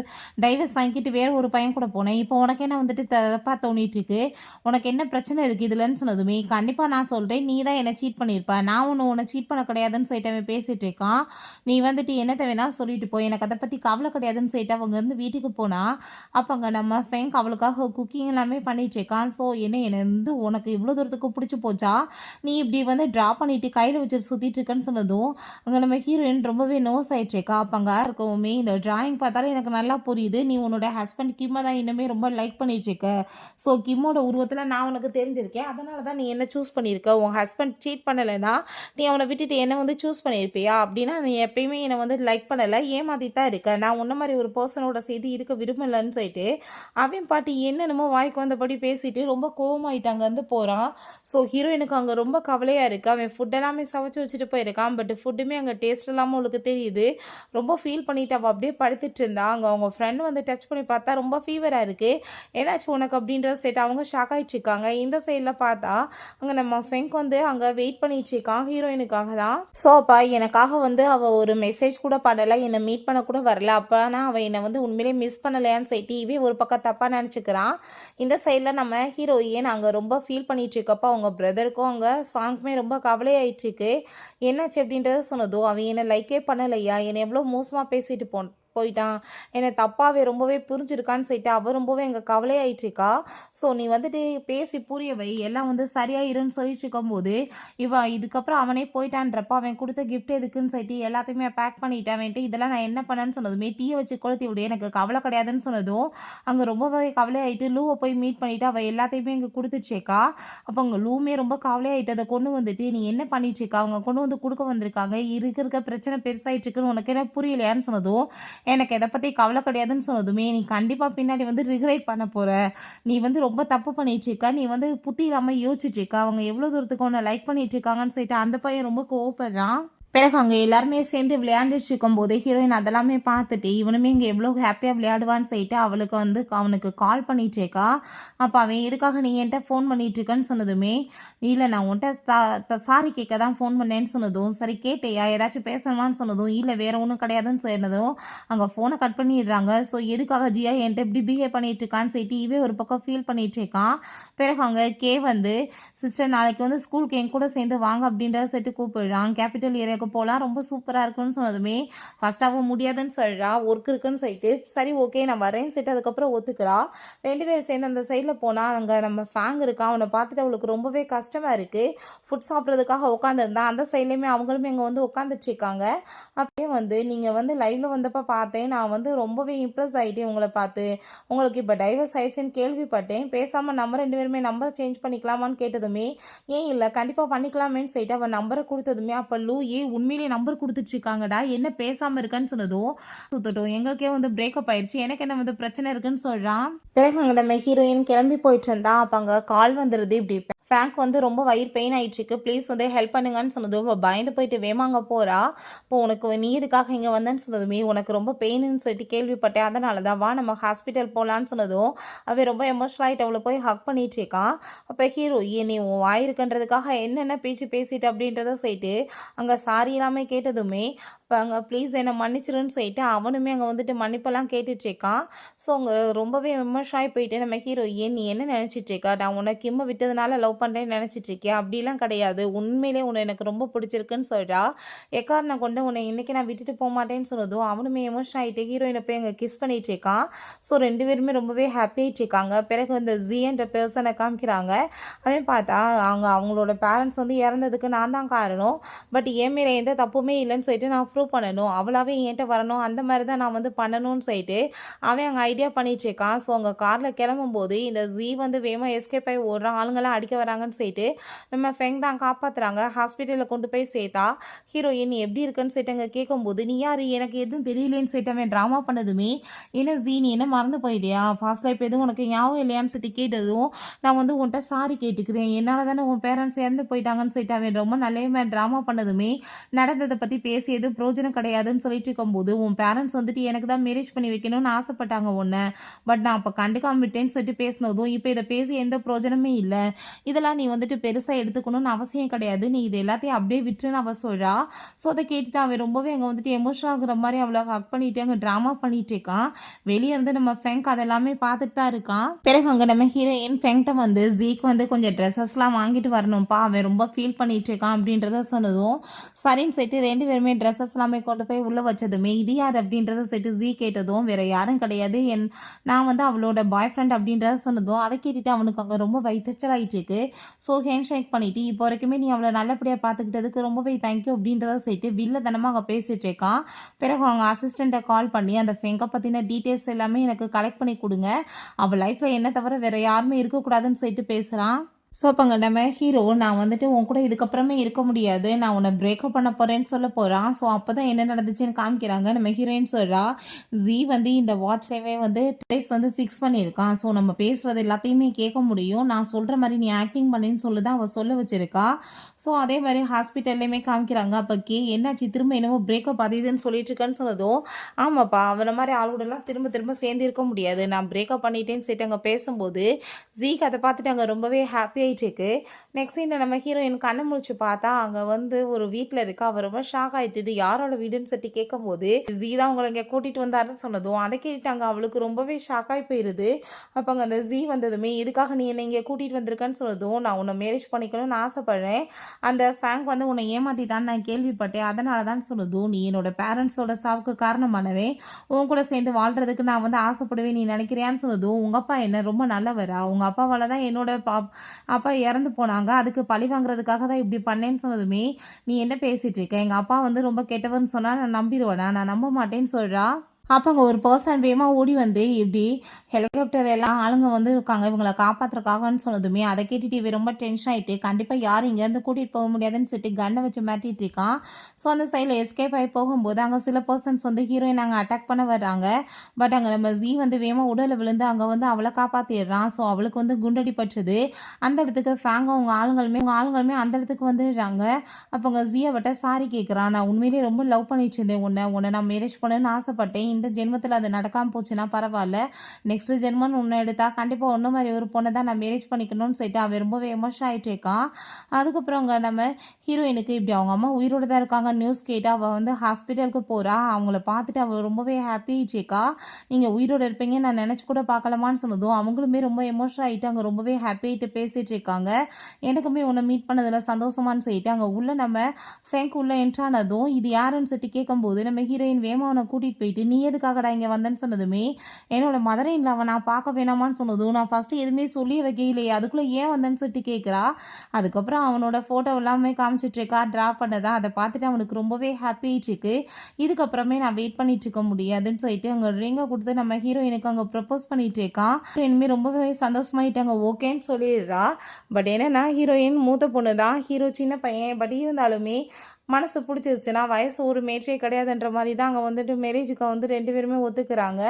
டைவர்ஸ் வாங்கிட்டு வேறு ஒரு பையன் கூட போனேன், இப்போ உனக்கு என்ன வந்துட்டு தப்பாக தோணிட்டு இருக்கு, உனக்கு என்ன பிரச்சனை இருக்குது இதுலன்னு சொன்னதுமே கண்டிப்பாக நான் சொல்கிறேன் நீ தான் என்னை சீட் பண்ணியிருப்பேன், நான் உன்னை சீட் பண்ண கிடையாதுன்னு சொல்லிட்டு அவன் பேசிகிட்டு இருக்கான், நீ வந்துட்டு என்னத்தை வேணாலும் சொல்லிட்டு போய் எனக்கு அதை பற்றி கவலை கிடையாதுன்னு சொல்லிட்டு அவங்க இருந்து வீட்டுக்கு போனால் அப்போ அங்கே நம்ம ஃபேங்க் அவளுக்காக குக்கிங் எல்லாமே பண்ணிட்டு இருக்கான். ஸோ என்னை வந்து உனக்கு இவ்வளோ தூரத்துக்கு பிடிச்சி போச்சா, நீ இப்படி வந்து ட்ரா பண்ணிட்டு கையில் வச்சுட்டு சுற்றிட்டு இருக்கேன்னு சொன்னதும் அங்கே நம்ம ஹீரோயின் ரொம்பவே நோஸ் ஆகிட்டு இருக்கா. அப்போ அங்கே இருக்கவுமே இந்த டிராயிங் பார்த்தாலே எனக்கு நல்லா புரியுது, நீ உன்னோட ஹஸ்பண்ட் கிம்மை தான் இன்னுமே ரொம்ப லைக் பண்ணிட்டு இருக்க, ஸோ கிம்மோட உருவத்தில் நான் உனக்கு தெரிஞ்சிருக்கேன், அதனால தான் நீ என்ன சூஸ் பண்ணியிருக்க, உன் ஹஸ்பண்ட் சீட் பண்ணலைன்னா நீ அவனை விட்டுட்டு என்னை வந்து சூஸ் பண்ணியிருப்பியா? அப்படின்னா நீ எப்பயுமே என்னை வந்து லைக் பண்ணலை, ஏமாத்தி தான் இருக்க. நான் உன்ன மாதிரி ஒரு பர்சனோட சேர்த்து இருக்க விரும்பலைன்னு சொல்லிட்டு அவன் பாட்டி என்னென்னமோ வாய்க்கு வந்தபடி பேசிட்டு ரொம்ப கோவமாயிட்டு அங்கேருந்து போகிறான். ஸோ ஹீரோயினுக்கு அங்கே ரொம்ப கவலையாக இருக்குது. அவன் ஃபுட் எல்லாமே சமைச்சு வச்சுட்டு போயிருக்கான். பட் ஃபுட்டுமே அங்கே டேஸ்ட் இல்லாமல் அவளுக்கு தெரியுது. ரொம்ப ஃபீல் பண்ணிட்டு அவள் அப்படியே படுத்துட்டு இருந்தா. அங்கே அவங்க ஃப்ரெண்டு வந்து டச் பண்ணி பார்த்தா ரொம்ப ஃபீவராக இருக்குது, என்னாச்சு உனக்கு அப்படின்றத சைட் அவங்க ஷாக் ஆகிட்டு இருக்காங்க. இந்த சைடில் பார்த்தா அங்கே நம்ம ஃபெங்க் வந்து அங்கே வெயிட் பண்ணிட்டு இருக்கான் ஹீரோயினுக்காக தான். ஸோ அப்போ எனக்காக வந்து அவள் ஒரு மெசேஜ் கூட பண்ணலை, என்னை மீட் பண்ண கூட வரல. அப்போனா அவள் என்னை வந்து உண்மையிலே மிஸ் பண்ணலையான்னு சொல்லிட்டு இவே ஒரு பக்கம் தப்பாக நினச்சிக்கிறான். இந்த சைடில் நம்ம ஹீரோயின் அங்கே ரொம்ப ஃபீல் பண்ணிட்டு இருக்கப்போ அவங்க பிரதருக்கும் அங்கே சாங்க்குமே ரொம்ப கவலையாயிட்டுருக்கு. என்னாச்சு அப்படின்றத சொன்னதும் அவன் என்னை லைக்கே பண்ணலையா, என்னை எவ்வளோ மோசமாக பேசிட்டு போயிட்டான், என்னை தப்பாகவே ரொம்பவே புரிஞ்சிருக்கான்னு சொல்லிட்டு அவள் ரொம்பவே எங்கள் கவலையாயிட்டுருக்கா. ஸோ நீ வந்துட்டு பேசி புரிய வை, எல்லாம் வந்து சரியாயிருன்னு சொல்லிட்டு இருக்கும்போது இதுக்கப்புறம் அவனே போயிட்டான்றப்ப அவன் கொடுத்த கிஃப்ட் எதுக்குன்னு சொல்லிட்டு எல்லாத்தையுமே பேக் பண்ணிட்டேன் அவன்ட்டு. இதெல்லாம் நான் என்ன பண்ணேன்னு சொன்னதுமே தீயை வச்சு கொளுத்தி விடு, எனக்கு கவலை கிடையாதுன்னு சொன்னதும் அங்கே ரொம்பவே கவலையாயிட்டு லூவை போய் மீட் பண்ணிவிட்டு அவள் எல்லாத்தையுமே இங்கே கொடுத்துட்சேக்கா. அப்போ அங்கே லூமே ரொம்ப கவலையாயிட்டு அதை கொண்டு வந்துட்டு நீ என்ன பண்ணிட்டுருக்கா, அவங்க கொண்டு வந்து கொடுக்க வந்திருக்காங்க, இருக்க பிரச்சனை பெருசாயிட்டுருக்குன்னு உனக்கு என்ன புரியலையான்னு சொன்னதும் எனக்கு எதை பற்றி கவலை கிடையாதுன்னு சொன்னதுமே நீ கண்டிப்பாக பின்னாடி வந்து ரிக்ரெட் பண்ண போகிற, நீ வந்து ரொம்ப தப்பு பண்ணிட்டு இருக்க, நீ வந்து புத்தி இல்லாமல் யோசிச்சுட்டு இருக்க, அவங்க எவ்வளோ தூரத்துக்கு உன்னை லைக் பண்ணிட்டு இருக்காங்கன்னு சொல்லிட்டு அந்த பையன் ரொம்ப கோவப்படுறான். பிறகு அங்கே எல்லாருமே சேர்ந்து விளையாண்டுட்டு இருக்கும்போது ஹீரோயின் அதெல்லாமே பார்த்துட்டு இவனுமே இங்கே எவ்வளோ ஹாப்பியாக விளையாடுவான்னு சொல்லிட்டு அவளுக்கு வந்து அவனுக்கு கால் பண்ணிட்டுருக்கா. அப்போ அவன் எதுக்காக நீ என்கிட்ட ஃபோன் பண்ணிகிட்ருக்கன்னு சொன்னதுமே இல்லை நான் உன்கிட்ட சாரி கேட்க தான் ஃபோன் பண்ணேன்னு சொன்னதும் சரி கேட்டையா ஏதாச்சும் பேசணுமான்னு சொன்னதும் இல்லை வேறு ஒன்றும் கிடையாதுன்னு சொன்னதும் அங்கே ஃபோனை கட் பண்ணிடுறாங்க. ஸோ எதுக்காக ஜியா என்கிட்ட இப்படி பிஹேவ் பண்ணிகிட்ருக்கான்னு சொல்லிட்டு இவே ஒரு பக்கம் ஃபீல் பண்ணிகிட்ருக்கான். பிறகு அங்கே கே வந்து சிஸ்டர் நாளைக்கு வந்து ஸ்கூலுக்கு என் கூட சேர்ந்து வாங்க அப்படின்றத சொல்லிட்டு கூப்பிடுறான். கேபிட்டல் ஏரியாவுக்கு போகலாம், ரொம்ப சூப்பராக இருக்குன்னு சொன்னதுமே ஃபஸ்ட்டாக முடியாதுன்னு சொல்கிறா, ஒர்க் இருக்குன்னு சொல்லிட்டு சரி ஓகே நான் வரேன்னு சொல்லிட்டு அதுக்கப்புறம் ஒத்துக்கிறா. 2 பேரும் சேர்ந்து அந்த சைடில் போனால் அங்கே நம்ம ஃபேங் இருக்கா, அவனை பார்த்துட்டு அவளுக்கு ரொம்பவே கஷ்டமாக இருக்குது. ஃபுட் சாப்பிட்றதுக்காக உட்காந்துருந்தா அந்த சைட்லேயுமே அவங்களுமே இங்கே வந்து உட்காந்துட்ருக்காங்க. அப்படியே வந்து நீங்கள் வந்து லைவில் வந்தப்போ பார்த்தேன், நான் வந்து ரொம்பவே இம்ப்ரெஸ் ஆகிட்டேன் உங்களை பார்த்து, உங்களுக்கு இப்போ டைவர்ஸ் ஆயிடுச்சுன்னு கேள்விப்பட்டேன், பேசாமல் நம்ம 2 பேருமே நம்பரை சேஞ்ச் பண்ணிக்கலாமான்னு கேட்டதுமே ஏன் இல்லை கண்டிப்பாக பண்ணிக்கலாமேன்னு சொல்லிட்டு அவன் நம்பரை கொடுத்ததுமே அப்போ லூ உண்மையிலேயே நம்பர் கொடுத்துட்ருக்காங்கடா என்ன பேசாமல் இருக்கான்னு சொன்னதும் சுத்தட்டும் எங்களுக்கே வந்து பிரேக்கப் ஆயிடுச்சு, எனக்கு என்ன வந்து பிரச்சனை இருக்குன்னு சொல்கிறான். பிறகு அங்கே நம்ம ஹீரோயின் கிளம்பி போயிட்டு இருந்தா. அப்போ அங்கே கால் வந்துடுது. இப்படி ஃபேங்க் வந்து ரொம்ப வயிறு பெயின் ஆகிட்டுருக்கு, ப்ளீஸ் வந்து ஹெல்ப் பண்ணுங்கன்னு சொன்னதும் பயந்து போயிட்டு வேமாங்க போகிறா. இப்போ உனக்கு நீ இதுக்காக இங்கே வந்தேன்னு சொன்னதுமே உனக்கு ரொம்ப பெயின்னு சொல்லிட்டு கேள்விப்பட்டேன், அதனால தான் வா நம்ம ஹாஸ்பிட்டல் போகலான்னு சொன்னதும் அவன் ரொம்ப எமோஷனல் ஆகிட்டு அவளை போய் ஹக் பண்ணிட்டு இருக்கான். அப்போ ஹீரோ நீ உன் வாயிருக்குன்றதுக்காக என்னென்ன பேச்சு பேசிட்டு அப்படின்றத சொல்லிட்டு அங்கே சாரி எல்லாமே கேட்டதுமே இப்போ அங்கே ப்ளீஸ் என்னை மன்னிச்சிருன்னு சொல்லிட்டு அவனுமே அங்கே வந்துட்டு மன்னிப்பெல்லாம் கேட்டுட்ருக்கான். ஸோ அங்கே ரொம்பவே எமோஷனாகி போயிட்டு நம்ம ஹீரோ நீ என்ன நினச்சிட்ருக்கா, நான் உன்னை கிம்மை விட்டதுனால லவ் பண்ணுறேன்னு நினச்சிட்ருக்கேன், அப்படிலாம் கிடையாது, உண்மையிலே உன்னை எனக்கு ரொம்ப பிடிச்சிருக்குன்னு சொல்கிறா. எக்காரணம் கொண்டு உன்னை இன்றைக்கி நான் விட்டுட்டு போக மாட்டேன்னு சொன்னதும் அவனுமே எமோஷன் ஆகிட்டு ஹீரோயினை போய் அங்கே கிஸ் பண்ணிகிட்ருக்கான். ஸோ 2 பேருமே ரொம்பவே ஹாப்பியாகிட்ருக்காங்க. பிறகு வந்து ஜின்ற பர்சனை காமிக்கிறாங்க. அதே பார்த்தா அவங்களோட பேரண்ட்ஸ் வந்து இறந்ததுக்கு நான் தான் காரணம், பட் என் மேலே எந்த தப்புமே இல்லைன்னு சொல்லிட்டு நான் ப்ரூவ் பண்ணணும், அவளாவே என்கிட்ட வரணும், அந்த மாதிரி தான் நான் வந்து பண்ணணும்னு சொல்லிட்டு அவன் அங்கே ஐடியா பண்ணிகிட்ருக்கான். ஸோ அங்கே காரில் கிளம்பும்போது இந்த ஜி வந்து வேகமாக எஸ்கேப் ஆகி ஓடுறான், ஆளுங்களாம் அடிக்க வராங்கன்னு சொல்லிட்டு நம்ம ஃபெங் தான் காப்பாற்றுறாங்க. ஹாஸ்பிட்டலில் கொண்டு போய் சேர்த்தா ஹீரோயின் நீ எப்படி இருக்குன்னு சொல்லிட்டு அங்கே கேட்கும்போது நீ யார் எனக்கு எதுவும் தெரியலேன்னு சொல்லிட்டு அவன் ட்ராமா பண்ணதுமே என்ன ஜி நீ என்ன மறந்து போயிட்டியா, ஃபாஸ்ட் லைஃப் எதுவும் உனக்கு ஞாபகம் இல்லையான்னு சொல்லிட்டு கேட்டதும் நான் வந்து உன்கிட்ட சாரி கேட்டுக்கிறேன், என்னால் தானே உன் பேரண்ட்ஸ் இறந்து போயிட்டாங்கன்னு சொல்லிட்டு அவன் ரொம்ப நல்ல ட்ராமா பண்ணதுமே நடந்ததை பற்றி பேசி எதுவும் பிரோஜனம் கிடையாதுன்னு சொல்லிட்டு இருக்கும்போது உன் பேரண்ட்ஸ் வந்துட்டு எனக்கு தான் மேரேஜ் பண்ணி வைக்கணும்னு ஆசைப்பட்டாங்க ஒன்று, பட் நான் அப்போ கண்டுக்காம விட்டேன்னு சொல்லிட்டு பேசினதும் இப்போ இதை பேசி எந்த பிரோஜனமே இல்லை, இதெல்லாம் நீ வந்துட்டு பெருசாக எடுத்துக்கணும்னு அவசியம் கிடையாது, நீ இது எல்லாத்தையும் அப்படியே விட்டுருன்னு அவள் சொல்கிறா. ஸோ அதை கேட்டுட்டு அவன் ரொம்பவே அங்கே வந்துட்டு எமோஷனல் ஆகுற மாதிரி அவளை ஹக் பண்ணிட்டு அங்கே ட்ராமா பண்ணிட்டு இருக்கான். வெளியே இருந்து நம்ம ஃபெங்க் அதெல்லாமே பார்த்துட்டு தான் இருக்கான். பிறகு அங்கே நம்ம ஹீரோயின் ஃபெங்க்ட்ட வந்து ஜீக்கு வந்து கொஞ்சம் ட்ரெஸ்ஸஸ்லாம் வாங்கிட்டு வரணும்ப்பா, அவன் ரொம்ப ஃபீல் பண்ணிட்டு இருக்கான் அப்படின்றத சொன்னதும் சரின்னு சொல்லிட்டு 2 பேருமே ட்ரெஸ்ஸஸ் எல்லாமே கொண்டு போய் உள்ளே வச்சதுமே இது யார் அப்படின்றத சொல்லிட்டு ஜீ கேட்டதும் வேறு யாரும் கிடையாது நான் வந்து அவளோட பாய் ஃப்ரெண்ட் அப்படின்றத சொன்னதும் அதை கேட்டுட்டு அவனுக்கு அங்கே ரொம்ப வைத்தச்சல் ஆகிட்டு இருக்கு. ஸோ ஹேண்ட் ஷேக் பண்ணிவிட்டு இப்போ வரைக்குமே நீ அவளை நல்லபடியாக பார்த்துக்கிட்டதுக்கு ரொம்பவே தேங்க்யூ அப்படின்றத சொல்லிட்டு வில்லத்தனமாக அங்கே பேசிகிட்டு இருக்கான். பிறகு அவங்க அசிஸ்டண்ட்டை கால் பண்ணி அந்த ஃபெங்கை பற்றின டீட்டெயில்ஸ் எல்லாமே எனக்கு கலெக்ட் பண்ணி கொடுங்க, அவள் லைஃப்பில் என்ன தவிர வேறு யாருமே இருக்கக்கூடாதுன்னு சொல்லிட்டு பேசுகிறான். ஸோ அப்போங்க நம்ம ஹீரோ நான் வந்துட்டு உன் கூட இதுக்கப்புறமே இருக்க முடியாது, நான் உன்னை பிரேக்கப் பண்ண போகிறேன்னு சொல்ல போகிறான். ஸோ அப்போ தான் என்ன நடந்துச்சுன்னு காமிக்கிறாங்க. நம்ம ஹீரோயின் சொல்கிறா, ஜீ வந்து இந்த வாட்ச்லேயே வந்து டேஸ் வந்து ஃபிக்ஸ் பண்ணியிருக்கான். ஸோ நம்ம பேசுகிறது எல்லாத்தையுமே கேட்க முடியும், நான் சொல்கிற மாதிரி நீ ஆக்டிங் பண்ணின்னு சொல்லி தான் அவள் சொல்ல வச்சிருக்கா. ஸோ அதே மாதிரி ஹாஸ்பிட்டல்லையுமே காமிக்கிறாங்க. அப்போ என்னாச்சு திரும்ப என்னமோ பிரேக்கப் அது இதுன்னு சொல்லிட்டு இருக்கேன்னு சொன்னதும், ஆமாப்பா அவனை மாதிரி ஆளுடெல்லாம் திரும்ப திரும்ப சேர்ந்து இருக்க முடியாது, நான் பிரேக்கப் பண்ணிட்டேன்னு சொல்லிட்டு அங்கே பேசும்போது ஜீக்கு அதை பார்த்துட்டு அங்கே ரொம்பவே ஹாப்பி ஆகிட்டு இருக்கு. நெக்ஸ்ட் சீனில் நம்ம ஹீரோயின் கண்ணை முழிச்சு பார்த்தா அங்கே வந்து ஒரு வீட்டில் இருக்கா. அவள் ரொம்ப ஷாக் ஆகிட்டு இது யாரோட வீடுன்னு சொல்லி கேட்கும்போது ஜீ தான் உங்களை இங்கே கூட்டிகிட்டு வந்தாருன்னு சொன்னதும் அதை கேட்டாங்க அவளுக்கு ரொம்பவே ஷாக் ஆகி போயிடுது. அப்போ அங்கே அந்த ஜீ வந்ததுமே இதுக்காக நீ என்னை இங்கே கூட்டிகிட்டு வந்திருக்கேன்னு சொன்னதும், நான் உன்னை மேரேஜ் பண்ணிக்கணும்னு ஆசைப்படுறேன், அந்த ஃபேங்க் வந்து உன்னை ஏமாற்றிட்டான்னு நான் கேள்விப்பட்டேன், அதனால தான் சொன்னதும், நீ என்னோட பேரண்ட்ஸோட சாவுக்கு காரணமானவே, உன் கூட சேர்ந்து வாழ்கிறதுக்கு நான் வந்து ஆசைப்படுவேன் நீ நினைக்கிறியான்னு சொன்னதும், உங்கள் அப்பா என்ன ரொம்ப நல்லவரா, உங்கள் அப்பாவால் தான் என்னோட அப்பா இறந்து போனாங்க, அதுக்கு பழி வாங்குறதுக்காக தான் இப்படி பண்ணேன்னு சொன்னதுமே, நீ என்ன பேசிகிட்டு இருக்க, எங்கள் அப்பா வந்து ரொம்ப கெட்டவர்னு சொன்னால் நான் நம்பிடுவேனா, நான் நம்ப மாட்டேன்னு சொல்கிறா. அப்போ அங்கே ஒரு பர்சன் வேகமாக ஓடி வந்து இப்படி ஹெலிகாப்டர் எல்லாம் ஆளுங்க வந்து இருக்காங்க இவங்களை காப்பாற்றுறக்காகன்னு சொன்னதுமே அதை கேட்டுட்டு இவன் ரொம்ப டென்ஷன் ஆகிட்டு கண்டிப்பாக யாரும் இங்கேருந்து கூட்டிகிட்டு போக முடியாதுன்னு சொல்லிட்டு கண்ணை வச்சு மாட்டிகிட்டு இருக்கான். ஸோ அந்த சைடில் எஸ்கேப் ஆகி போகும்போது அங்கே சில பர்சன்ஸ் வந்து ஹீரோயின் அங்கே அட்டாக் பண்ண வர்றாங்க. பட் அங்கே நம்ம ஜீ வந்து வேகமாக உடலை விழுந்து அங்கே வந்து அவளை காப்பாற்றிடுறான். ஸோ அவளுக்கு வந்து குண்டடி பட்டுது. அந்த இடத்துக்கு ஃபேங்க உங்கள் ஆளுங்களுமே அந்த இடத்துக்கு வந்துடுறாங்க. அப்போ அங்கே ஜீயை விட்ட சாரி கேட்குறான், நான் உண்மையிலேயே ரொம்ப லவ் பண்ணிட்டு இருந்தேன் உன்னை நான் மேரேஜ் பண்ணணும்னு ஆசைப்பட்டேன், இந்த ஜென்மத்தில் அது நடக்காமல் போச்சுன்னா பரவாயில்ல, நெக்ஸ்ட் ஜென்மன்னு ஒன்று எடுத்தா கண்டிப்பாக ஒன்று மாதிரி ஒரு பொண்ணை தான் நான் மேரேஜ் பண்ணிக்கணும்னு சொல்லிட்டு அவன் ரொம்பவே எமோஷன் ஆகிட்டு இருக்கான். அதுக்கப்புறம் அங்கே நம்ம ஹீரோயினுக்கு இப்படி அவங்க அம்மா உயிரோடு தான் இருக்காங்க நியூஸ் கேட்டு அவள் வந்து ஹாஸ்பிட்டலுக்கு போகிறா. அவங்கள பார்த்துட்டு அவள் ரொம்பவே ஹாப்பி ஆகிட்டுருக்கா. நீங்கள் உயிரோடு இருப்பீங்க நான் நினச்சி கூட பார்க்கலாமான்னு சொன்னதும் அவங்களுமே ரொம்ப எமோஷன் ஆகிட்டு அங்கே ரொம்பவே ஹாப்பி ஆகிட்டு பேசிகிட்டு இருக்காங்க. எனக்குமே உன்னை மீட் பண்ணதில் சந்தோஷமானு சொல்லிட்டு அங்கே உள்ள நம்ம ஃபேங்க் உள்ள என்ட்ரானதும் இது யாருன்னு சொல்லிட்டு கேட்கும்போது நம்ம ஹீரோயின் வேமா அவனை கூட்டிகிட்டு போயிட்டு நீ எதுக்காகடா இங்கே வந்தேன்னு சொன்னதுமே, என்னோட மதரை இல்லாம நான் பார்க்க வேணாமான்னு சொன்னதும், நான் ஃபஸ்ட்டு எதுவுமே சொல்லி வைக்கலையே அதுக்குள்ளே ஏன் வந்தேன்னு சொல்லிட்டு கேட்குறா. அதுக்கப்புறம் அவனோட ஃபோட்டோ எல்லாமே காமிச்சிட்ருக்கா ட்ரா பண்ணதா, அதை பார்த்துட்டு அவனுக்கு ரொம்பவே ஹாப்பி ஆகிட்டுருக்கு. இதுக்கப்புறமே நான் வெயிட் பண்ணிட்டு இருக்க முடியாதுன்னு சொல்லிட்டு அங்கே ரிங்கை கொடுத்து நம்ம ஹீரோயினுக்கு அங்கே ப்ரப்போஸ் பண்ணிட்டு இருக்கான். ஹீரோயினுமே ரொம்பவே சந்தோஷமாயிட்டாங்க ஓகேன்னு சொல்லிடுறா. பட் என்னன்னா ஹீரோயின் மூத்த பொண்ணு தான், ஹீரோ சின்ன பையன். பட் இருந்தாலுமே மனசு பிடிச்சிருச்சுன்னா வயசு ஒரு மேட்ரே கிடையாதுன்ற மாதிரி தான் அங்கே வந்துட்டு மேரேஜுக்கு வந்து 2 பேருமே ஒத்துக்கிறாங்க.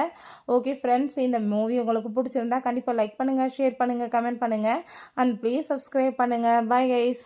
ஓகே ஃப்ரெண்ட்ஸ், இந்த மூவி உங்களுக்கு பிடிச்சிருந்தா கண்டிப்பாக லைக் பண்ணுங்கள், ஷேர் பண்ணுங்கள், கமெண்ட் பண்ணுங்கள் அண்ட் ப்ளீஸ் சப்ஸ்கிரைப் பண்ணுங்கள். Bye guys.